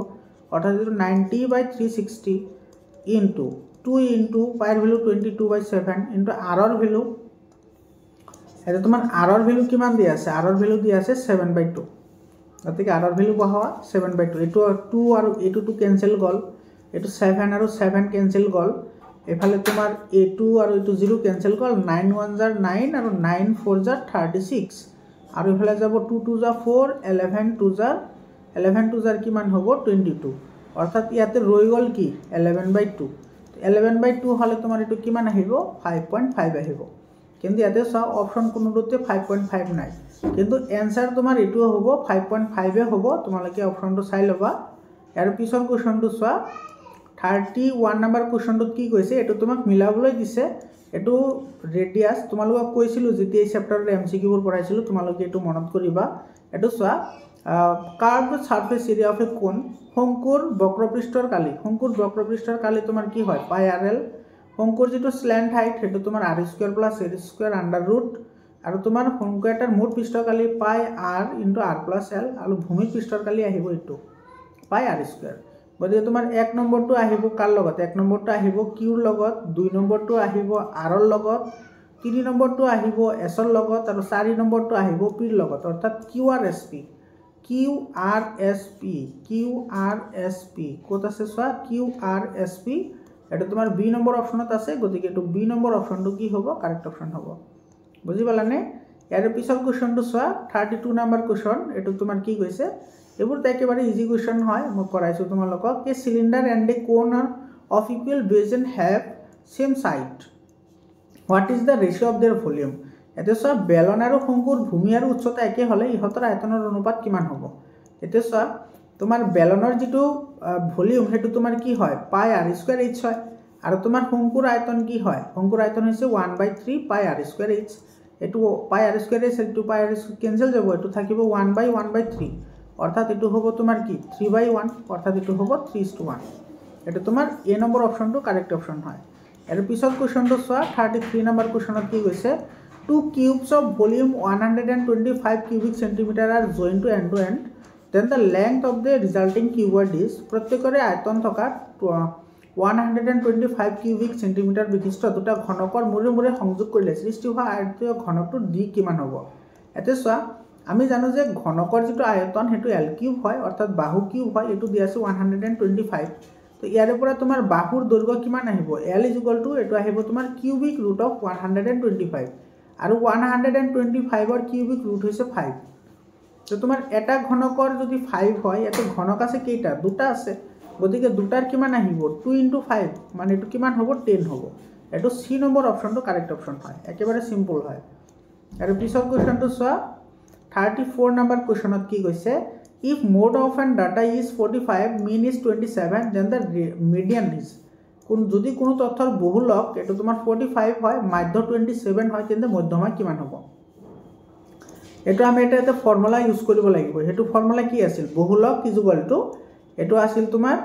অৰ্থাৎ 90/360 ইনটু 2 ইনটু পাইৰ ভ্যালু 22/7 ইনটু r ৰ ভ্যালু এটা তোমাৰ r ৰ ভ্যালু কিমান দি আছে r ৰ ভ্যালু দি আছে 7/2 গতিকে r ৰ ভ্যালু বহাৱা 7/2 এটো 2 আৰু এটো 2 ক্যান্সেল গল এটো 7 আৰু 7 ক্যান্সেল গল এফালে তোমাৰ a2 আৰু এটো 0 ক্যান্সেল গল 9 1 jar 9 আৰু 9 4 jar 36 আৰু এফালে যাব 2 2 jar 4 11 2 jar কিমান হ'ব 22 অর্থাৎ ইয়াতে রই গল কি 11/2 11/2 হলে তোমার এটো কিমান আহিব 5.5 আহিব কিন্তু ইয়াতে সব অপশন কোনটোতে 5.5 নাই কিন্তু आंसर তোমার এটো হ'ব 5.5 এ হ'ব তোমালকে অপশনটো চাই লবা ইয়াৰ পিছৰ কোৱেশ্চনটো চোৱা 31 নম্বৰ কোৱেশ্চনটোত কি কৈছে এটো তোমাক মিলাবলৈ দিছে এটো ৰেডিয়াস তোমালোকক কৈছিলো যেতিয়া এই চ্যাপ্টাৰৰ এমসিকিউ বোৰ পঢ়াইছিলো তোমালোকে এটো মনত কৰিবা এটো চোৱা কাৰ্ভড সাৰফেস এৰিয়া অফ এ কোন শঙ্কুৰ বক্ৰপৃষ্ঠৰ কালি তোমার কি হয় পাই rl শঙ্কুর যেটো স্ল্যান্ট হাইট সেটো তোমার r square plus a square under root আৰু তোমাৰ শঙ্কু এটাৰ মুঠ পৃষ্ঠকালি পাই r into r plus l আৰু ভূমি পৃষ্ঠকালি আহিব এটো পাই r স্কয়াৰ গতিকে তোমাৰ 1 নম্বৰটো আহিব কাৰ লগত 1 নম্বৰটো আহিব q ৰ লগত 2 নম্বৰটো আহিব r ৰ লগত 3 নম্বৰটো আহিব s ৰ লগত আৰু 4 নম্বৰটো আহিব p ৰ লগত অৰ্থাৎ QRSP কত আছে সোয়া QRSP এটা তোমার বি নম্বর অপশনত আছে গতিকে এটো বি নম্বর অপশনটো কি হ'ব কারেক্ট অপশন হ'ব বুজি পালানে ইয়াৰ পিছৰ কোৱেশ্চনটো সোয়া 32 নম্বৰ কোৱেশ্চন এটো তোমাৰ কি কৈছে এবোৰ তো একেবাৰে ইজি কোৱেশ্চন হয় মই কৰাইছো তোমালোকক এ cylinder and a cone of equal base and have same side what is the ratio of their volume এতে সব বেলন আৰু শঙ্কুৰ ভূমি আৰু উচ্চতা একে হলে ইহতৰ আয়তনৰ অনুপাত কিমান হ'ব এতে সব তোমাৰ বেলনৰ যেটো ভলিউম হেতু তোমাৰ কি হয় পাই r স্কয়াৰ h হয় আৰু তোমাৰ শঙ্কুৰ আয়তন কি হয় শঙ্কুৰ আয়তন হৈছে 1/3 পাই r স্কয়ার h এটো পাই r স্কয়ার h এটো পাই r ক্যান্সেল যাব এটো থাকিব 1/1/3 অর্থাৎ এটো হ'ব তোমার কি 3/1 অর্থাৎ এটো হ'ব 3:1 এটো তোমার এ নম্বৰ অপশনটো কাৰেক্ট অপশন হয় এৰ পিছৰ কোৱেশ্চনটো সোয়া 33 নম্বৰ কোৱেশ্চনত কি কৈছে two cubes of volume 125 cubic centimeter are joined to end then the length of the resulting cuboid is প্ৰত্যেকৰে আয়তন থকা 125 কিউবিক সেন্টিমিটাৰ বিশিষ্ট দুটা ঘনকৰ মূৰে মূৰে সংযোগ কৰিলে সৃষ্টি হোৱা আয়তীয় ঘনকটো d কিমান হ'ব এতিয়া চোৱা আমি জানো যে ঘনকৰ যেটো আয়তন হেতু l কিউব হয় অৰ্থাৎ বাহু কিউব হয় এটো দি আছে 125 তো ইয়াৰে পৰা তোমাৰ বাহুৰ দৈৰ্ঘ্য কিমান আহিব l এটো আহিব তোমাৰ কিউবিক ৰুট অফ 125 আৰু 125 ৰ কিউবিক ৰুট হৈছে 5 তো তোমাৰ এটা ঘনকৰ যদি 5 হয় এটো ঘনক আছে কেইটা দুটা আছে গতিকে দুটাৰ কিমান আহিব 2 * 5 মানে এটো কিমান হ'ব 10 হ'ব এটো সি নম্বৰ অপচনটো কাৰেক্ট অপচন হয় একেবাৰে সিম্পল হয় আৰু পিছৰ কোৱেশ্চনটো চোৱা 34 নম্বৰ কোৱেশ্চনত কি কৈছে if mode of an data is 45 mean is 27 then the median is কোন যদি কোনো তথ্যৰ বহুলক এটো তোমাৰ 45 হয় মাধ্য 27 হয় তেন্তে মধ্যমা কিমান হ'ব এটো আমি এটা ফৰ্মুলা ইউজ কৰিব লাগিব হেতু ফৰ্মুলা কি আছিল বহুলক ইকুয়াল এটো আছিল তোমাৰ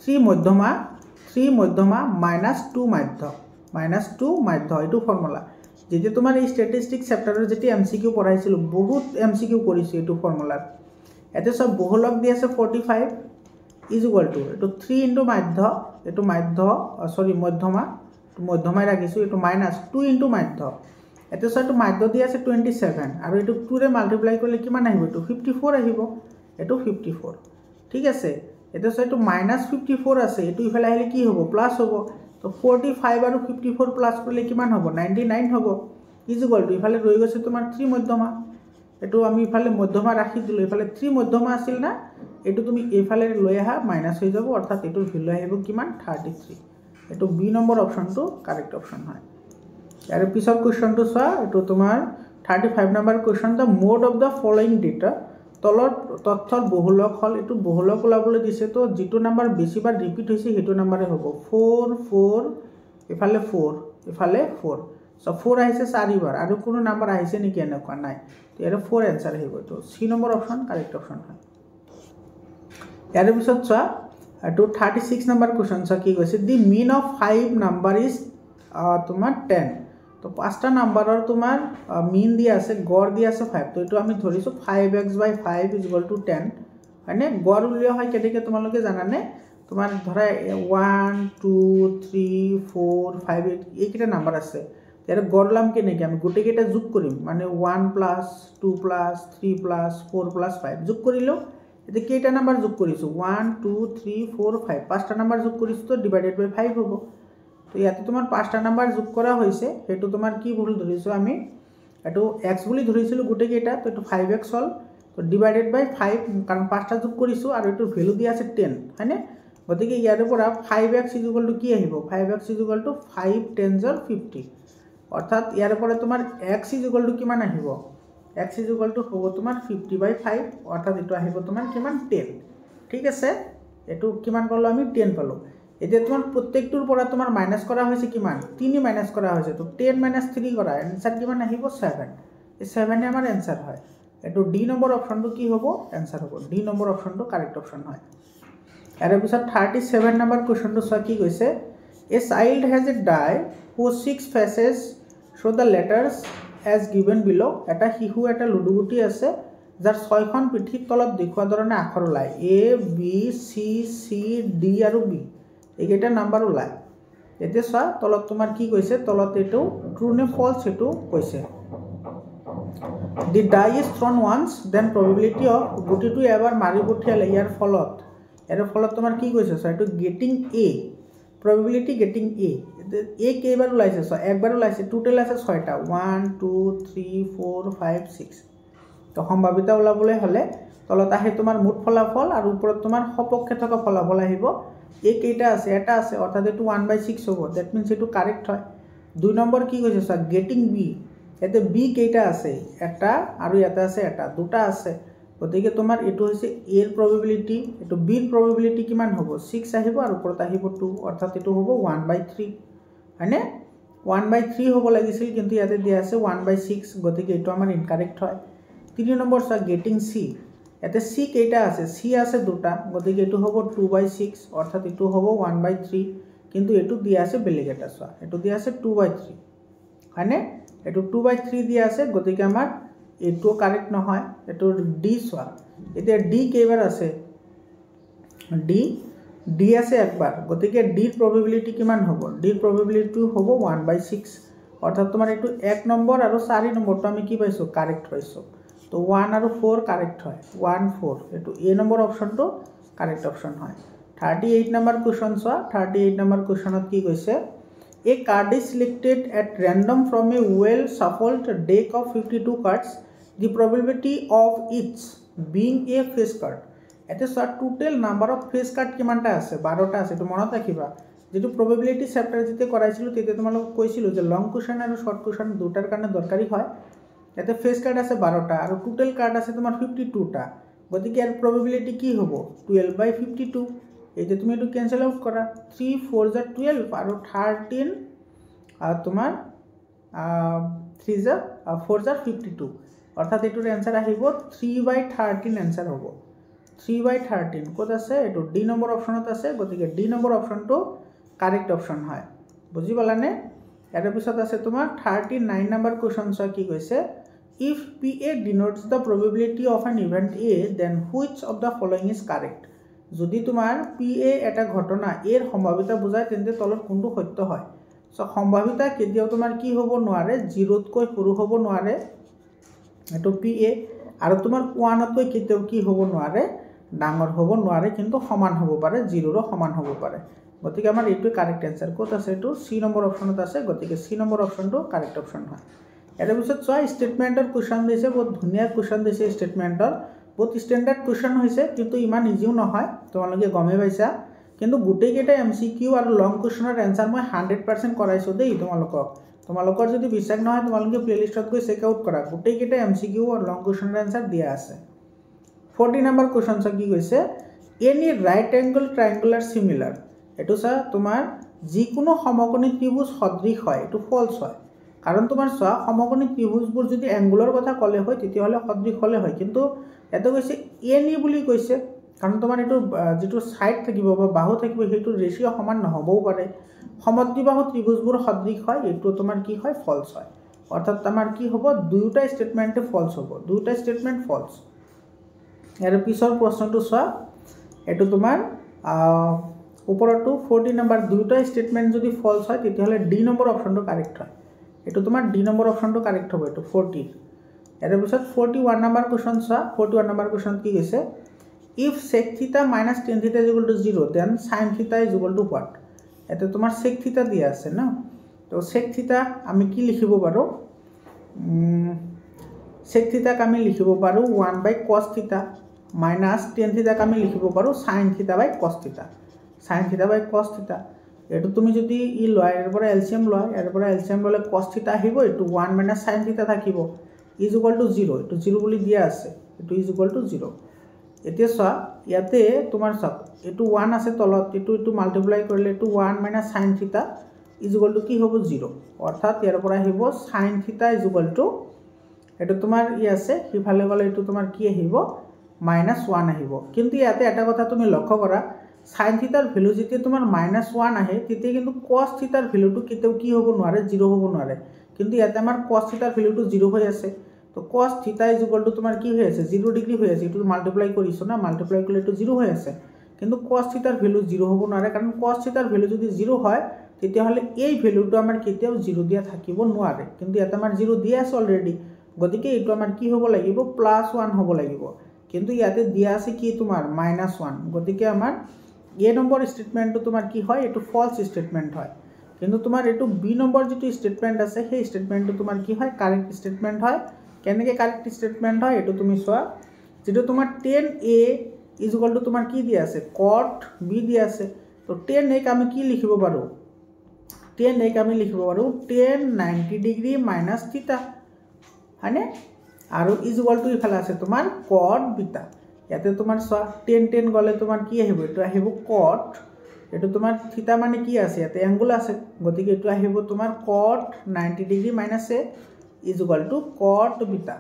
3 মধ্যমা -2 মাধ্য এটো ফৰ্মুলা যেতি তোমাৰ এই স্ট্যাটিস্টিক্স চেপ্টাৰৰ যেতি এমসিকিউ পঢ়াইছিল বহুত এমসিকিউ কৰিছে এটো ফৰ্মুলা এতে সব বহুলক দি আছে 45 ইকুয়াল এটো 3 * মাধ্য এটো মধ্যমাই ৰাখিছো এটো -2 * মাধ্য এতে সটো মাধ্য দি আছে 27 আৰু এটো 2 ৰে মাল্টিপ্লাই কৰিলে কিমান আহিব এটো 54 আহিব এটো 54 ঠিক আছে এতে সটো -54 আছে এটো ইফালে আহিলে কি হ'ব প্লাস হ'ব তো 45 আৰু 54 প্লাস কৰিলে কিমান হ'ব 99 হ'ব ইকুয়াল ইফালে ৰৈ গৈছে তোমাৰ 3 মধ্যমা এটো আমি ইফালে মধ্যমা ৰাখি দিলো ইফালে 3 মধ্যমা আছিল না এটো তুমি ইফালে লৈ আহা মাইনাস হৈ যাব অৰ্থাৎ এটোৰ ভ্যালু আহিব কিমান 33 এটো বি নম্বৰ অপচনটো কাৰেক্ট অপচন হয় আৰু পিছৰ কোৱেশ্চনটো চোৱা এটো তোমাৰ 35 number question the mode of the following data তলৰ তথ্যৰ বহুলক হল এটো বহুলক ওলাবলৈ দিছে তো যেটো নাম্বাৰ বেছিবাৰ ৰিপিট হৈছে হেতু নাম্বাৰে হ'ব 4 4 ইফালে 4 সো 4 আহিছে 4 বাৰ আৰু কোনো নাম্বাৰ আহিছে নেকি এনেকুৱা নাই তো এৰ 4 आंसर আহিব তো সি নম্বৰ অপচন কাৰেক্ট অপচন হয় ইয়াৰ পিছত চোৱা এটো 36 নম্বৰ কোৱেশ্চন চা কি কৈছে দি মিন অফ 5 নাম্বাৰ ইজ তোমাৰ 10 তো পাঁচটা নাম্বাৰৰ তোমাৰ মিন দি আছে গড় দি আছে 5 তো এটো আমি ধৰিছো 5x / 5 = 10 মানে গড় উলিয়া হয় কেনেকে তোমালোকে জানানে তোমাৰ ধৰা 1 2 3 4 5 এইকেইটা নাম্বাৰ আছে এৰ গড়লাম কেনেকে আমি গোটে কেইটা যোগ কৰিম মানে 1 + 2 + 3 + 4 + 5 যোগ কৰিলো এতে কেইটা নাম্বাৰ যোগ কৰিছো 1 2 3 4 5 পাঁচটা নাম্বাৰ যোগ কৰিছো তো ডিভাইডেড বাই 5 হ'ব তো ইয়াতে তোমাৰ পাঁচটা নাম্বাৰ যোগ কৰা হৈছে হেতু তোমাৰ কি ভুল ধৰিছো আমি এটো x বুলি ধৰিছিলো গোটে কেইটা তো এটো 5x হল তো ডিভাইডেড বাই 5 কাৰণ পাঁচটা যোগ কৰিছো আৰু এটো ভ্যালু দি আছে 10 হয়নে গতিকে ইয়াৰে পৰা 5x = কি আহিব 5x = 5 10s 50 অৰ্থাৎ ইয়াৰে পৰা তোমাৰ x = কিমান আহিব x = হ'ব তোমাৰ 50/5 অৰ্থাৎ এটো আহিব তোমাৰ কিমান 10 ঠিক আছে এটো কিমান পালো আমি 10 পালো এতিয়া তোমাৰ প্ৰত্যেকটোৰ পৰা তোমাৰ মাইনাস কৰা হৈছে কিমান 3 মাইনাস কৰা হৈছে তো 10 - 3 কৰা आंसर কিমান আহিব 7 এই 7 এ আমাৰ आंसर হয় এটো ডি নম্বৰ অপচনটো কি হ'ব आंसर হ'ব ডি নম্বৰ অপচনটো কাৰেক্ট অপচন হয় আৰু পিছত 37 নম্বৰ কোৱেশ্চনটো চোৱা কি কৈছে a child has a die whose 6 faces show the letters as given below এটা শিশু এটা লুডুগুটি আছে যাৰ 6খন পিঠিৰ তলত দেখুৱা ধৰণে আখৰ ওলাই a b c c d আৰু b এইকেইটা নাম্বাৰ ওলাই এতিয়া চোৱা তলত তোমাৰ কি কৈছে তলত এটো ট্ৰু নে ফলস হেতু কৈছে the die is thrown once then probability of গুটিটো এবাৰ মাৰি পঠিয়ালে ইয়াৰ ফলত তোমাৰ কি কৈছে সো এটো getting a probability getting a কেইবাৰ ওলাইছে সো একবাৰ ওলাইছে টোটাল আছে 6টা 1 2 3 4 5 6 তো সম্ভাৱিতা ওলাবলৈ হলে তলত আহে তোমাৰ মুঠ ফলাফল আৰু ওপৰত তোমাৰ সপক্ষে থকা ফলাফল আহিব এই কেইটা আছে এটা আছে অৰ্থাৎ এটো 1/6 হ'ব দ্যাট মিন্স এটো কাৰেক্ট হয় দুই নম্বৰ কি কৈছে সো গেটিং b এতে b কেইটা আছে এটা আৰু এটা আছে এটা দুটা আছে গতিকে তোমাৰ এটো হৈছে a এৰ probability এটো b এৰ probability কিমান হ'ব 6 আহিব আৰু ওপৰত আহিব 2 অৰ্থাৎ এটো হ'ব 1/3 হয়নে 1/3 হ'ব লাগিছিল কিন্তু ইয়াতে দিয়া আছে 1/6 গতিকে এটো আমাৰ ইনকাৰেক্ট হয় 3 নম্বৰ সা গেটিং c এতে c কেইটা আছে c আছে দুটা গতিকে এটো হ'ব 2/6 অৰ্থাৎ এটো হ'ব 1/3 কিন্তু এটো দিয়া আছে বেলেগ এটা সা এটো দিয়া আছে 2/3 হয়নে এটো 2/3 দিয়া আছে গতিকে আমাৰ এটো কাৰেক্ট নহয় এটো ডি সা এতিয়া ডি কেইবাৰ আছে ডি আছে একবাৰ, গতিকে ডিৰ প্ৰবেবিলিটি কিমান হ'ব? ডিৰ প্ৰবেবিলিটি হ'ব 1/6, অৰ্থাৎ তোমাৰ এইটো 1 নম্বৰ আৰু 4 নম্বৰটো আমি কি পাইছোঁ? কাৰেক্ট পাইছোঁ। তো 1 আৰু 4 কাৰেক্ট হয়, 1 4 এইটো এ নম্বৰ অপশ্যনটো কাৰেক্ট অপশ্যন হয়। 38 নম্বৰ কুৱেশ্যন চোৱা। 38 নম্বৰ কুৱেশ্যনত কি কৈছে? A card is selected at random from a well shuffled deck of 52 cards. The probability of each being a face card. It is a total number of face card কিমানটা আছে? 12টা আছে। তো মনত ৰাখিবা যেটো probability chapter যেতে কৰাইছিলো তেতে তোমালোক কৈছিলো যে লং কুৱেশ্যন আৰু শৰ্ট কুৱেশ্যন দুটাৰ কাৰণে দৰকাৰী হয়। এতে ফেস কাৰ্ড আছে 12টা আৰু টোটাল কাৰ্ড আছে তোমাৰ 52টা। গতিকে এর probability কি হ'ব? 12/52। এই যে তুমি এটো ক্যান্সেল আউট কৰা, 3 4 * 12 আৰু 13 আর তোমার 3 * 4 * 52, অর্থাৎ এটোর অ্যান্সার আহিব 3/13 অ্যান্সার হ'ব। 3/13 কত আছে? এটো ডি নম্বৰ অপশনত আছে, গতিকে ডি নম্বৰ অপশনটো কাৰেক্ট অপশন হয়। বুঝি পালানে? এৰ পিছত আছে তোমাৰ 39 নম্বৰ কোয়েশ্চন চোৱা কি কৈছে? If PA denotes the probability of an event A, then which of the following is correct? যদি তোমার PA এটা ঘটনা এর সম্ভাৱিতা বুজায় তেন্তে তলত কোনটো সত্য হয়? সো সম্ভাৱিতা কেতিয়াও তোমাৰ কি হ'ব নোৱাৰে? 0তকৈ সৰু হ'ব নোৱাৰে, এটো PA, আৰু তোমাৰ 1তকৈ কেতিয়াও কি হ'ব নোৱাৰে? ডাঙৰ হ'ব নোৱাৰে, কিন্তু সমান হ'ব পাৰে, 0ৰ সমান হ'ব পাৰে। গতিকে আমাৰ এইটো কাৰেক্ট অ্যান্সাৰ। কত আছে? এটো সি নম্বৰ অপশনত আছে, গতিকে সি নম্বৰ অপশনটো কাৰেক্ট অপশন হয়। এৰ পিছত চোৱা স্টেটমেন্টৰ কুৱেশ্যন দিছে, বহুত ধুনীয়া কুৱেশ্যন দিছে স্টেটমেন্টৰ, বহুত স্ট্যান্ডাৰ্ড কুৱেশ্যন হৈছে, কিন্তু ইমান ইজিও নহয়, তোমালোকে গমে পাইছা। কিন্তু গোটেইকেইটা MCQ আৰু লং কুৱেশ্যনৰ এনসাৰ মই 100% কৰাইছো দেই তোমালোকক। তোমালোকৰ যদি বিশ্বাস নহয় তোমালোকে প্লেলিষ্টত গৈ চেক আউট কৰা, গোটেইকেইটা MCQ আৰু লং কুৱেশ্যনৰ এনসাৰ দিয়া আছে। 40 নম্বৰ কুৱেশ্যন চা কি কৈছে? এনি ৰাইট অ্যাঙ্গেল ট্ৰায়াঙ্গুলাৰ সিমিলাৰ, এটো চা তোমাৰ যিকোনো সমকোণী ত্ৰিভুজ সদৃশ হয়, এটো ফলস হয়। কাৰণ তোমাৰ চোৱা সমকোণী ত্ৰিভুজবোৰ যদি অ্যাঙ্গুলৰ কথা ক'লে হয় তেতিয়াহ'লে সদৃশ হ'লে হয়, কিন্তু এটো কৈছে এনি বুলি কৈছে, কারণ তোমার এটো যেটো সাইড থাকিব বা বাহু থাকিব সেইটো রেশিও সমান নহবও পাৰে। সমদ্বিবাহু ত্ৰিভুজবোৰ সদৃশ হয়, এটো তোমার কি হয়? ফলস হয়। অর্থাৎ আমার কি হ'ব? দুইটা স্টেটমেন্টে ফলস হ'ব, দুইটা স্টেটমেন্ট ফলস। এর পিছৰ প্ৰশ্নটো চোৱা, এটো তোমাৰ ওপৰটো 40 নম্বৰ দুইটা স্টেটমেন্ট যদি ফলস হয় তেতিয়াহ'লে ডি নম্বৰ অপশনটো কাৰেক্ট হয়। এটো তোমাৰ ডি নম্বৰ অপশনটো কাৰেক্ট হ'ব, এটো 40। এৰ পিছত 41 নম্বৰ কোৱেশ্যন চোৱা। 41 নম্বৰ কোৱেশ্যন কি কৈছে? If sec theta minus tan theta is equal to 0, then sin theta is equal to what? এতে তোমার sec theta দিয়া আছে না, তো sec theta আমি কি লিখিব পাৰো? sec theta আমি লিখিব পাৰো 1/cos theta minus tan theta আমি লিখিব পাৰো sin theta by cos theta, sin theta by cos theta। এটো তুমি যদি ই লয় এর পরে এলসিএম লয়, এর পরে এলসিএম ললে cos theta আহিব, এটো 1 minus sin theta থাকিব, is equal to 0, এটো 0 বুলি দিয়া আছে, এটো is equal to 0। এতিয়া চোৱা ইয়াতে তোমাৰ চাওক এটো 1 আছে তলত, এটো মাল্টিপ্লাই কৰিলে এটো 1 minus sin theta is equal to কি হ'ব? 0, অর্থাৎ ইয়াৰ পৰা আহিব sin theta is equal to এটো তোমাৰ ই আছে হিফালে গলে এটো তোমাৰ কি আহিব? -1 আহিব। কিন্তু ইয়াতে এটা কথা তুমি লক্ষ্য কৰা, sin theta ৰ ভ্যালু যেতিয়া তোমাৰ -1 আহে তেতিয়া কিন্তু cos theta ৰ ভ্যালুটো কেতিয়াও কি হ'ব নোৱাৰে? 0 হ'ব নোৱাৰে। কিন্তু ইয়াতে আমাৰ cos theta ৰ ভ্যালুটো 0 হৈ আছে, তো cos theta is equal to তোমার কি হৈ আছে? 0 ডিগ্ৰী হৈ আছে, এটো মাল্টিপ্লাই কৰিছো না, মাল্টিপ্লাই কৰিলে এটো 0 হৈ আছে। কিন্তু cos theta ৰ ভ্যালু 0 হ'ব নোৱাৰে, কাৰণ cos theta ৰ ভ্যালু যদি 0 হয় তেতিয়াহ'লে এই ভ্যালুটো আমাৰ কেতিয়াও 0 দিয়া থাকিব নোৱাৰে। কিন্তু ইয়াতে আমাৰ 0 দিয়া আছে অলৰেডি, গতিকে এটো আমাৰ কি হ'ব লাগিব? +1 হ'ব লাগিব। কিন্তু ইয়াতে দিয়া আছে কি তোমাৰ -1, গতিকে আমাৰ এ নম্বৰ স্টেটমেন্টটো তোমাৰ কি হয়? এটো ফলস স্টেটমেন্ট হয়। কিন্তু তোমাৰ এটো বি নম্বৰ যেটো স্টেটমেন্ট আছে সেই স্টেটমেন্টটো তোমাৰ কি হয়? কাৰেক্ট স্টেটমেন্ট হয়। কেনেকৈ কাৰেক্ট স্টেটমেন্ট হয় এটো তুমি চোৱা, যেটো তোমাৰ 10a is equal to তোমাৰ কি দিয়া আছে? cot b দিয়া আছে, তো 10a ক আমি কি লিখিব পাৰো? 10a ক আমি লিখিব পাৰো 10 90 ডিগ্ৰী minus theta, হয়নে? আৰু is equal to ইফালে আছে তোমাৰ cot beta। ইয়াতে তোমাৰ চোৱা 10 গলে তোমাৰ কি আহিব? এটো আহিব cot, এটো তোমাৰ থিটা মানে কি আছে? ইয়াতে অ্যাঙ্গেল আছে, গতিকে এটো আহিব তোমাৰ cot 90 degree minus a is equal to cot beta।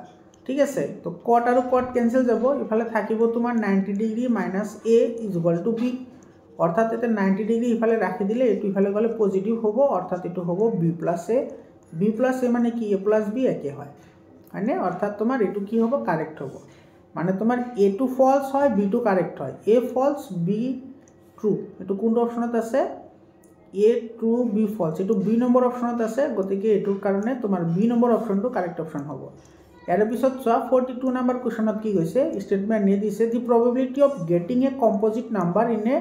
ঠিক আছে, তো cot আৰু cot ক্যান্সেল যাব, ইফালে থাকিব তোমাৰ 90 degree minus a is equal to b, অৰ্থাৎ এতে 90 ডিগ্ৰী ইফালে ৰাখি দিলে এটো ইফালে গলে পজিটিভ হ'ব, অর্থাৎ এটো হ'ব b plus a। b plus a মানে কি? a plus b একে হয়, হয়নে? অর্থাৎ তোমার এটো কি হ'ব? কারেক্ট হ'ব। মানে তোমার A2 ফলস হয় B2 কারেক্ট হয় A ফলস B ট্রু এটো কোনটো অপশনত আছে A ট্রু B ফলস এটো B নম্বৰ অপশনত আছে গতিকে এটোৰ কাৰণে তোমাৰ B নম্বৰ অপশনটো কাৰেক্ট অপশন হ'ব ইয়াৰ পিছত চোৱা 42 নম্বৰ কোৱেশ্যনত কি কৈছে স্টেটমেন্ট নি দিছে দি probability of getting a composite number in a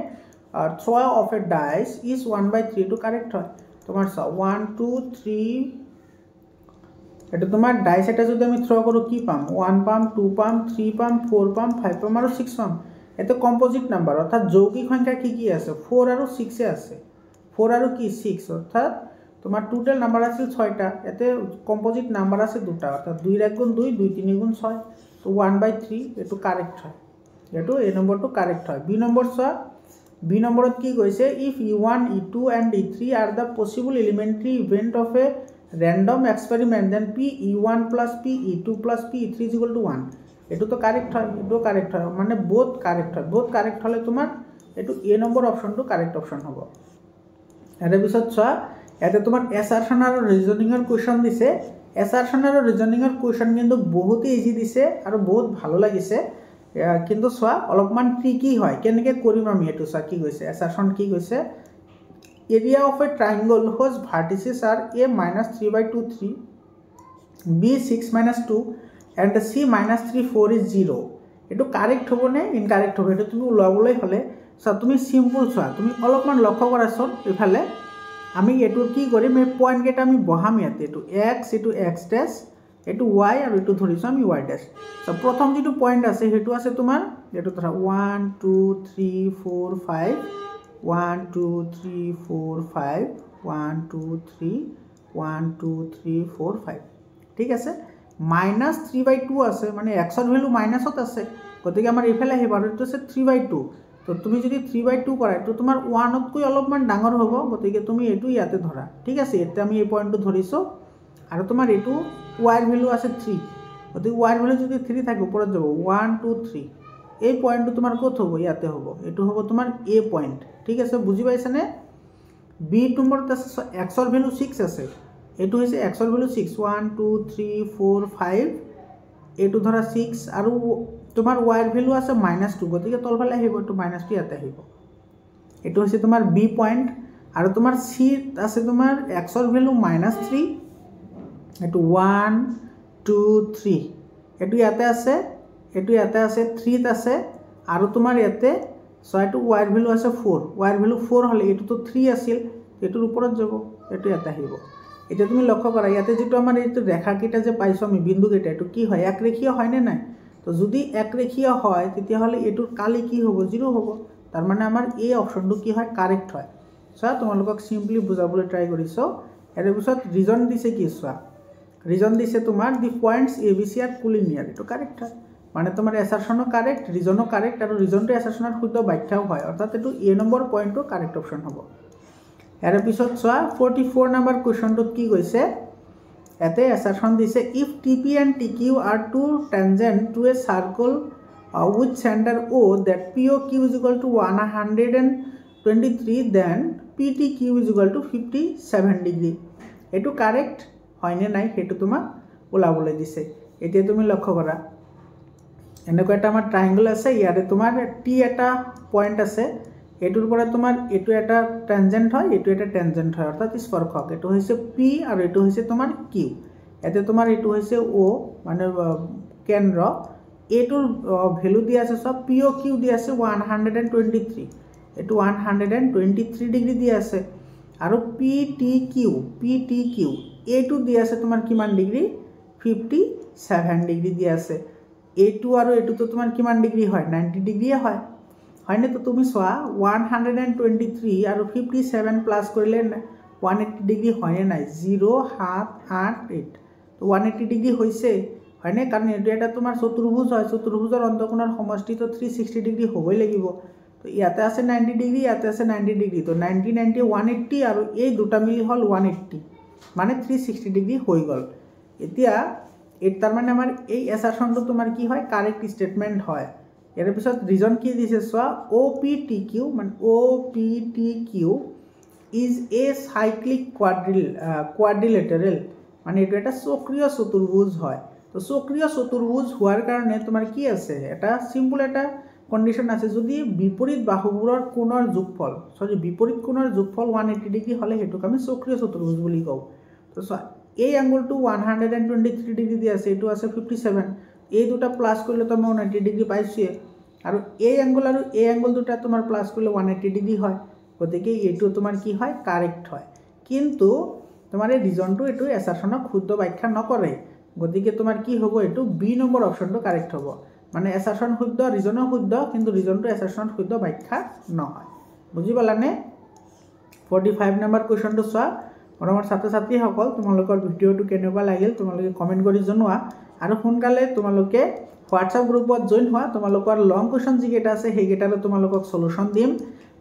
throw of a dice is 1/3 to correct হয় তোমার 1 2 3 এটা তোমার ডাইস এটা যদি আমি থ্রো করো কি পাম 1 পাম 2 পাম 3 পাম 4 পাম 5 পাম আর 6 পাম এটা কম্পোজিট নাম্বার অর্থাৎ যৌগিক সংখ্যা কি কি আছে 4 আর 6 এ আছে 4 আর কি 6 অর্থাৎ তোমার টোটাল নাম্বার আছে 6টা এতে কম্পোজিট নাম্বার আছে দুটা অর্থাৎ 2 এর গুণ 2 2 3 গুণ 6 তো 1/3 এটো কারেক্ট হয় এটো এ নম্বরটো কারেক্ট হয় বি নম্বর বি নম্বরত কি কৈছে if e1 e2 and e3 are the possible elementary event of a random experiment then p e1 plus p e2 plus p e3 is equal to 1 এটো তো correct হয় এটো correct হয় মানে both correct হয় both correct হলে তোমার এটো এ নম্বর অপশনটো কারেক্ট অপশন হবে এর পিছত চোৱা এতে তোমার অ্যাসারশন আর রিজনিং এর কোশ্চেন দিছে অ্যাসারশন আর রিজনিং এর কোশ্চেন কিন্তু বহুত ইজি দিছে আর বহুত ভালো লাগিছে কিন্তু চোৱা অলপমান ট্ৰিকি হয় কেনেকৈ কৰিম আমি এটো চোৱা কি কৈছে অ্যাসারশন কি কৈছে area of a triangle whose vertices are a minus 3/2 3 b 6 minus 2 and c minus 3 4 is 0 এটো কারেক্ট হবে না ইনকারেক্ট হবে এটা তুমি উলাবলৈ হলে সব তুমি সিম্পল চোৱা তুমি অলপমান লক্ষ্য কৰাচোন ইফালে আমি এটোৰ কি কৰিম এই পয়েন্ট কেটা আমি বহাম ইয়াতে এটো x এটো x ড্যাশ এটো y আৰু এটো ধৰিছো আমি y ড্যাশ সব প্ৰথম যেটো পয়েন্ট আছে হেতু আছে তোমাৰ এটো ধৰা 1 2 3 4 5 1 2 3 4 5 1 2 3 1 2 3 4 5 ঠিক আছে মাইনাস 3/2 আছে মানে x এর ভ্যালু মাইনাসত আছে গতিকে আমাৰ ইফালে হেবাৰটো আছে 3/2 তো তুমি যদি 3/2 কৰা তো তোমাৰ 1 তকৈ অলপমান ডাঙৰ হ'ব গতিকে তুমি এটো ইয়াতে ধৰা ঠিক আছে এটা আমি এই পয়েন্টটো ধৰিছো আৰু তোমাৰ এটো y এৰ ভ্যালু আছে 3 গতিকে y এৰ ভ্যালু যদি 3 থাকে উপৰত যাব 1 2 3 এই পয়েন্টটো তোমাৰ কত হ'ব ইয়াতে হ'ব এটো হ'ব তোমাৰ a পয়েন্ট ঠিক আছে বুজি পাইছানে b নম্বৰত আছে x এৰ ভ্যালু 6 আছে এটো হৈছে x এৰ ভ্যালু 6 1 2 3 4 5 এটো ধৰা 6 আৰু তোমার y এর ভ্যালু আছে -2 গতিকে তলফালে আহিব এটো -2 ইয়াতে আহিব এটো হৈছে তোমাৰ b পয়েন্ট আৰু তোমাৰ c আছে তোমাৰ x এর ভ্যালু -3 এটো 1 2 3 এটো ইয়াতে আছে 3 ত আছে আৰু তোমাৰ ইয়াতে সয়টো y এৰ ভ্যালু আছে 4 y এৰ ভ্যালু 4 হলে এটো তো 3 আছিল এটোৰ ওপৰত যাব এটো ইয়াতে আহিব এটা তুমি লক্ষ্য কৰা ইয়াতে যেটো আমাৰ এইটো ৰেখা কিটা যে পাইছো আমি বিন্দু কিটা এটো কি হয় একৰেখীয় হয় নে নাই তো যদি একৰেখীয় হয় তেতিয়া হলে এটোৰ কালি কি হ'ব 0 হ'ব তাৰ মানে আমাৰ এই অপশনটো কি হয় কাৰেক্ট হয় সো তোমালোকক সিম্পলি বুজাবলৈ ট্ৰাই কৰিছো এৰ পিছত ৰিজন দিছে কি চোৱা ৰিজন দিছে তোমাৰ দি পয়েন্টস abc আৰ কোলিনিয়াৰ এটো কাৰেক্ট হয় মানে তোমাৰ অ্যাসাৰশনও কাৰেক্ট ৰিজনও কাৰেক্ট আৰ ৰিজনটো অ্যাসাৰশনৰ সৈতে ব্যাখ্যাও হয় অৰ্থাৎ এটো এ নম্বৰ পয়েন্টটো কাৰেক্ট অপশন হ'ব এৰ পিছত চোৱা 44 নম্বৰ কোৱেশ্যনটোত কি কৈছে এতে অ্যাসারশন দিছে if tp and tq are two tangent to a circle with center o that poq is equal to 123 then ptq is equal to 57 degree এটো কারেক্ট হয় নে নাই হেতু তোমাক ওলাবলৈ দিছে এতিয়া তুমি লক্ষ্য কৰা এনেকৈ এটা আমাৰ ট্ৰায়াঙ্গল আছে ইয়াতে তোমাৰ t এটা পয়েন্ট আছে এটোৰ পৰা তোমাৰ এটো এটা ট্যানজেন্ট হয় এটো এটা ট্যানজেন্ট হয় অৰ্থাৎ স্পৰ্শক এটো হৈছে p আৰু এটো হৈছে তোমাৰ q এতে তোমাৰ এটো হৈছে o মানে কেন্দ্ৰ এটোৰ ভ্যালু দি আছে সব p o q দি আছে 123 এটো 123 ডিগ্ৰী দি আছে আৰু ptq এটো দি আছে তোমাৰ কিমান ডিগ্ৰী 57 ডিগ্ৰী দি আছে এটো আৰু এটো তো তোমাৰ কিমান ডিগ্ৰী হয় 90 ডিগ্ৰী হয় হয়নে তো তুমি সোয়া 123 আৰু 57 প্লাস কৰিলে 180 ডিগ্ৰী হয় নে নাই 0 7 8 8 তো 180 ডিগ্ৰী হৈছে হয়নে কাৰণ এটো এটা তোমাৰ চতুৰ্ভুজ হয় চতুৰ্ভুজৰ অন্তঃকোণৰ সমষ্টি তো 360 ডিগ্ৰী হ'বই লাগিব তো ইয়াতে আছে 90 ডিগ্ৰী ইয়াতে আছে 90 ডিগ্ৰী তো 90 90 180 আৰু এই দুটা মিলি হল 180 মানে 360 ডিগ্ৰী হৈ গল এতিয়া এর তার মানে আমার এই অ্যাসারশনটো তোমার কি হয় কারেক্ট স্টেটমেন্ট হয় এর পিছত রিজন কি দিছে সোয়া OPTQ মানে OPTQ is a cyclic quadrilateral মানে এটা একটা চক্রীয় চতুর্ভুজ হয় তো সক্রিয় চতুর্ভুজ হওয়ার কারণে তোমার কি আছে এটা সিম্পল এটা কন্ডিশন আছে যদি বিপরীত বাহুবোৰৰ কোণৰ যোগফল বিপৰীত কোণৰ যোগফল 180 ডিগ্রি হলে হেতুক আমি সক্রিয় চতুর্ভুজ বুলি কওঁ তো এই আঙ্গুলটো 123 ডিগ্রি দিয়ে আছে এটো আছে 57 এই দুটা প্লাস করলে তো আমি 180 ডিগ্রি পাইছো আর এই আঙ্গুল আর এই আঙ্গুল দুটা তোমার প্লাস করলে 180 ডিগ্রি হয় গতিকে এটো তোমার কি হয় কারেক্ট হয় কিন্তু তোমার এই রিজনটো এটো এসারশনক শুদ্ধ ব্যাখ্যা নকৰে গতিকে তোমাৰ কি হ'ব এটো বি নম্বৰ অপশনটো কারেক্ট হ'ব মানে এসারশন শুদ্ধ রিজনও শুদ্ধ কিন্তু রিজনটো এসারশন শুদ্ধ ব্যাখ্যা নহয় বুজি পালানে 45 নম্বৰ কোৱেশ্চনটো চোৱা মৰমৰ ছাত্ৰ ছাত্ৰীসকল তোমালোকৰ ভিডিঅ'টো কেনেকুৱা লাগিল তোমালোকে কমেন্ট কৰি জনোৱা আৰু সোনকালে তোমালোকে হোৱাটছআপ গ্ৰুপত জয়েন হোৱা তোমালোকৰ লং কোৱেশ্চন যিকেইটা আছে সেইকেইটাৰো তোমালোকক সলিউশন দিম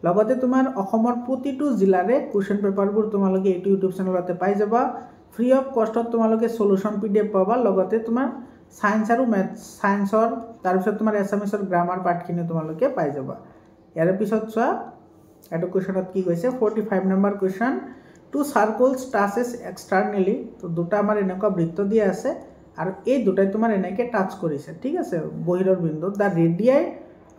লগতে তোমাৰ অসমৰ প্ৰতিটো জিলাৰে কোৱেশ্চন পেপাৰবোৰ তোমালোকে এইটো ইউটিউব চেনেলতে পাই যাবা ফ্ৰী অফ কষ্টত তোমালোকে সলিউশন পিডিএফ পাবা লগতে তোমাৰ সায়েন্স আৰু ম্যাথ সায়েন্সৰ তাৰপিছত তোমাৰ এছামিছৰ গ্ৰামাৰ পাঠখিনি তোমালোকে পাই যাবা ইয়াৰ পিছত চোৱা এটো কোৱেশ্চনত কি কৈছে 45 নম্বৰ কোৱেশ্চন টু সাৰ্কলস টাচেস এক্সটাৰ্নালি তো দুটা আমাৰ এনেকুৱা বৃত্ত দিয়া আছে আৰু এই দুটাই তোমাৰ এনেকৈ টাচ কৰিছে ঠিক আছে বহিৰৰ বিন্দু দা ৰেডিয়াই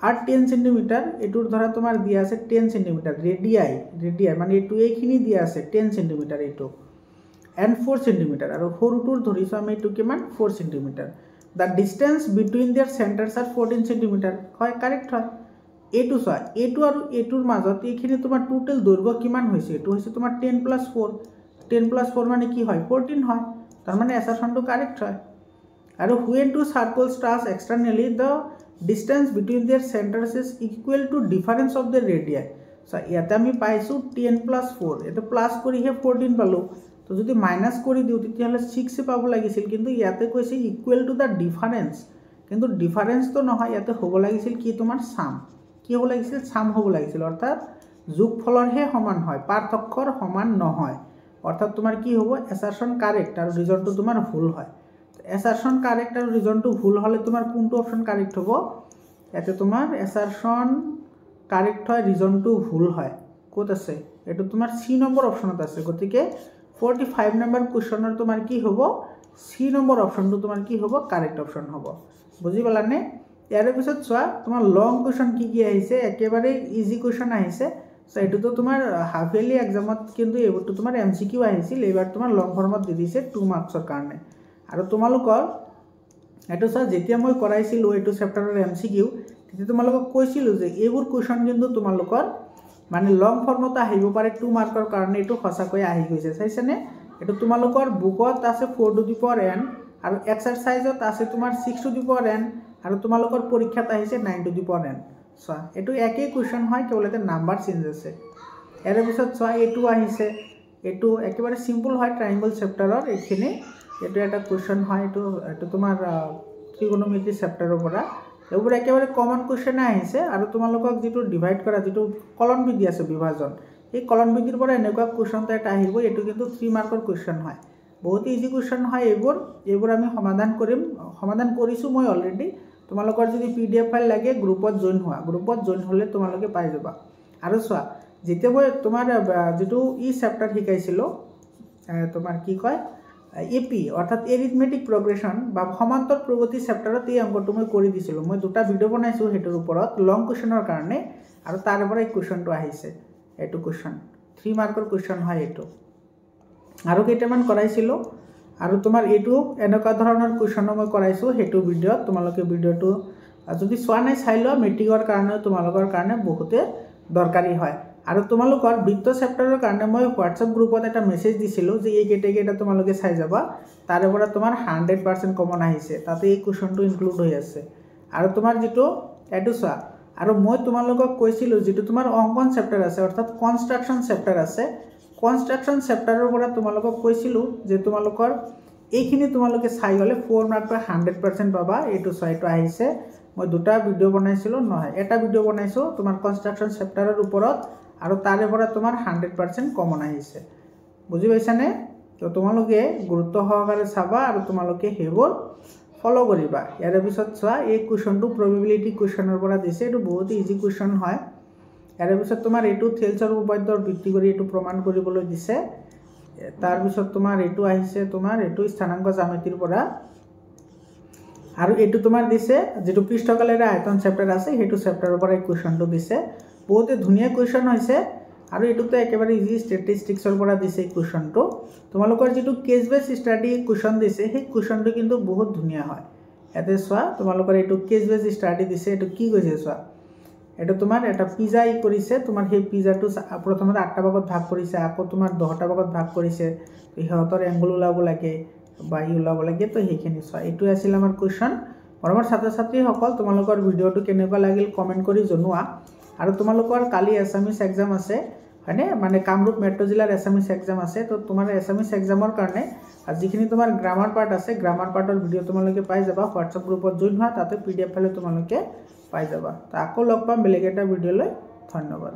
আর 10 সেন্টিমিটার এটুর ধরা তোমার দিয়া আছে 10 সেন্টিমিটার রেডিয়াই মানে এটু এইখিনি দিয়া আছে 10 সেন্টিমিটার এটু এন্ড 4 সেন্টিমিটার আর সৰুটোৰ ধৰিছো আমি এটু কিমান 4 centimetre the distance between their centres আৰ 14 সেন্টিমিটাৰ হয় কাৰেক্ট হয় এটু চোৱা এটু আৰু এটুৰ মাজত এইখিনি তোমাৰ টোটাল দৈৰ্ঘ্য কিমান হৈছে এটু হৈছে তোমাৰ 10 + 4 10 + 4 মানে কি হয় 14 হয় তাৰ মানে এসাৰশনটো কাৰেক্ট হয় আৰু when two circles touch externally the distance between their centers is equal to difference of the radii so ইয়াতে আমি পাইছো 10 + 4 এটা প্লাস কৰিহে 14 পালো তো যদি মাইনাস কৰি দিও তেতিয়াহলে 6 এ পাব লাগিছিল কিন্তু ইয়াতে কৈছে ইকুৱেল টু দা ডিফাৰেন্স কিন্তু ডিফাৰেন্স তো নহয় ইয়াতে হ'ব লাগিছিল কি তোমাৰ সাম কি হ'ব লাগিছিল সাম হ'ব লাগিছিল অৰ্থাৎ যোগফলৰহে সমান হয় পাৰ্থক্যৰ সমান নহয় অৰ্থাৎ তোমাৰ কি হ'ব এসাৰশন কাৰেক্ট আৰু ৰিজনটো তোমাৰ ভুল হয় এসাৰশন কাৰেক্ট আৰু ৰিজনটো ভুল হলে তোমাৰ কোনটো অপশন কাৰেক্ট হ'ব এতে তোমাৰ এসাৰশন কাৰেক্ট হয় ৰিজনটো ভুল হয় কত আছে এটো তোমাৰ সি নম্বৰ অপশনত আছে গতিকে 45 নম্বৰ কোৱেশ্চনৰ তোমাৰ কি হ'ব সি নম্বৰ অপশনটো তোমাৰ কি হ'ব কাৰেক্ট অপশন হ'ব বুজি পালানে ইয়াৰ পিছত চোৱা তোমাৰ লং কোৱেশ্চন কি আহিছে একেবাৰে ইজি কোৱেশ্চন আহিছে সো এটো তো তোমাৰ হাফ ইয়াৰলি এক্সামত কিন্তু এবাৰটো তোমাৰ এমসিকিউ আহিছিল এবাৰ তোমাৰ লং ফৰ্মত দি দিছে 2 মাৰ্কছৰ কাৰণে আৰু তোমালোকৰ এটো চা যেতিয়া মই কৰাইছিলো এটো চেপ্টাৰৰ এমসিকিউ তেতিয়া তোমালোকক কৈছিলো যে এইবোৰ কোৱেশ্চন কিন্তু তোমালোকৰ মানে লং ফৰ্মত আহিব পাৰে 2 মাৰ্কৰ কাৰণে এটো সঁচাকৈ আহি গৈছে চাইছানে এটো তোমালোকৰ বুকত আছে 4 টু দি পাৱাৰ n আৰু এক্সাৰসাইজত আছে তোমাৰ 6 টু দি পাৱাৰ n আৰু তোমালোকৰ পৰীক্ষাত আহিছে 9 টু দি পাৱাৰ n চা এটো একেই কোৱেশ্চন হয় কেৱল এটা নাম্বাৰ চেঞ্জ আছে এৰ পিছত চা এটো আহিছে এটো একেবাৰে সিম্পল হয় ট্ৰায়াঙ্গল চেপ্টাৰৰ এইখিনি এটো এটা কোৱেশ্চন হয় এটো তোমাৰ ত্ৰিকোণমিতি চেপ্টাৰৰ পৰা এবোৰ একেবাৰে কমন কোৱেশ্চন আহিছে আৰু তোমালোকক যেটো ডিভাইড কৰা যেটো কলন বিধি আছে বিভাজন এই কলন বিধিৰ পৰা এনেকুৱা কোৱেশ্চন এটা আহিব এটো কিন্তু 3 মাৰ্কৰ কোৱেশ্চন হয় বহুত ইজি কোৱেশ্চন হয় এইবোৰ আমি সমাধান কৰিছো মই অলৰেডি তোমালোকৰ যদি পিডিএফ ফাইল লাগে গ্ৰুপত জয়েন হলে তোমালোকে পাই যাবা আৰু চোৱা যেতিয়া মই তোমাৰ যেটো ই চেপ্টাৰ শিকাইছিলো তোমাৰ কি কয় এপি অৰ্থাৎ এৰিথমেটিক প্ৰগ্ৰেছন বা সমান্তৰ প্ৰগতি চেপ্টাৰত এই অংকটো মই কৰি দিছিলো মই দুটা ভিডিও বনাইছো হেটোৰ ওপৰত লং কোৱেশ্চনৰ কাৰণে আৰু তাৰ পৰা এই কোৱেশ্চনটো আহিছে এটো কোৱেশ্চন 3 মাৰ্কৰ কোৱেশ্চন হয় এটো আৰু কেইটামান কৰাইছিলো আৰু তোমাৰ এটো এনেকুৱা ধৰণৰ কোৱেশ্চন মই কৰাইছো হেটো ভিডিওত তোমালোকে ভিডিওটো যদি চোৱা নাই চাই লোৱা মেট্ৰিকৰ কাৰণে তোমালোকৰ কাৰণে বহুতে দৰকাৰী হয় আৰু তোমালোকৰ বৃত্ত চেপ্টাৰৰ কাৰণে মই হোৱাটছআপ গ্ৰুপত এটা মেছেজ দিছিলো যে এই কেটেগৰীটা তোমালোকে চাই যাবা তাৰে পৰা তোমাৰ 100% কমন আহিছে তাতে এই কোৱেশ্চনটো ইনক্লুড হৈ আছে আৰু তোমাৰ যেটো এটো চোৱা আৰু মই তোমালোকক কৈছিলো যেটো তোমাৰ অংকন চেপ্টাৰ আছে অৰ্থাৎ কনস্ট্ৰাকচন চেপ্টাৰ আছে কনস্ট্ৰাকচন চেপ্টাৰৰ পৰা তোমালোকক কৈছিলো যে তোমালোকৰ এইখিনি তোমালোকে চাই গলে 4 মাৰ্কৰ 100% পাবা এটো চাইটো আহিছে মই দুটা ভিডিও বনাইছিলো নহয় এটা ভিডিও বনাইছো তোমাৰ কনস্ট্ৰাকচন চেপ্টাৰৰ ওপৰত আৰু তাৰে পৰা তোমাৰ 100% কমন আহিছে বুজি পাইছানে তো তোমালোকে গুৰুত্ব সহকাৰে চাবা আৰু তোমালোকে হেবোৰ ফলো কৰিবা ইয়াৰ পিছত চোৱা এই কোৱেশ্চনটো প্ৰবাবিলিটি কোৱেশ্চনৰ পৰা দিছে এটো বহুত ইজি কোৱেশ্চন হয় ইয়াৰ পিছত তোমাৰ এটো থেলছৰ উপপাদ্যৰ ভিত্তি কৰি এটো প্ৰমাণ কৰিবলৈ দিছে তাৰ পিছত তোমাৰ এটো আহিছে তোমাৰ এটো স্থানাংক জ্যামিতিৰ পৰা আৰু এইটো তোমাৰ দিছে যেটো পৃষ্ঠকালেৰে আয়তন চেপ্টাৰ আছে হেতু চেপ্টাৰৰ পৰা এই কোৱেশ্চনটো দিছে বহুতে ধুনীয়া কোৱেশ্চন হৈছে আৰু এটুতো একেবাৰে ইজি ষ্টেটিষ্টিক্সৰ পৰা দিছে এই কোৱেশ্চনটো তোমালোকৰ যেটো কেস বেস ষ্টাডি কোৱেশ্চন দিছে সেই কোৱেশ্চনটো কিন্তু বহুত ধুনীয়া হয় এতে সোৱা তোমালোকৰ এটু কেস বেস ষ্টাডি দিছে এটু কি কৈছে সোৱা এটা তোমাৰ এটা পিজা ই কৰিছে তোমাৰ সেই পিজাটো প্ৰথমতে 8টা ভাগত ভাগ কৰিছে আকৌ তোমাৰ 10টা ভাগত ভাগ কৰিছে ইহতৰ এংগল ওলাব লাগে বাই ওলাব লাগে তো হেখিনি সোৱা এটু আছিল আমাৰ কোৱেশ্চন মৰমৰ ছাত্ৰ ছাত্ৰী সকল তোমালোকৰ ভিডিওটো কেনেকুৱা লাগিল কমেন্ট কৰি জনোৱা আৰু তোমালোকৰ কালি এছামিছ এক্সাম আছে হয়নে মানে কামৰূপ মেট্ৰ' জিলাৰ এছামিছ এক্সাম আছে তো তোমাৰ এছামিছ এক্সামৰ কাৰণে যিখিনি তোমাৰ গ্ৰামাৰ পাৰ্ট আছে গ্ৰামাৰ পাৰ্টৰ ভিডিও তোমালোকে পাই যাবা হোৱাটছআপ গ্ৰুপত জয়েন হোৱা তাতে পিডিএফ ফাইল তোমালোকে পাই যাবা তো আকৌ লগ পাম বেলেগ এটা ভিডিওলৈ ধন্যবাদ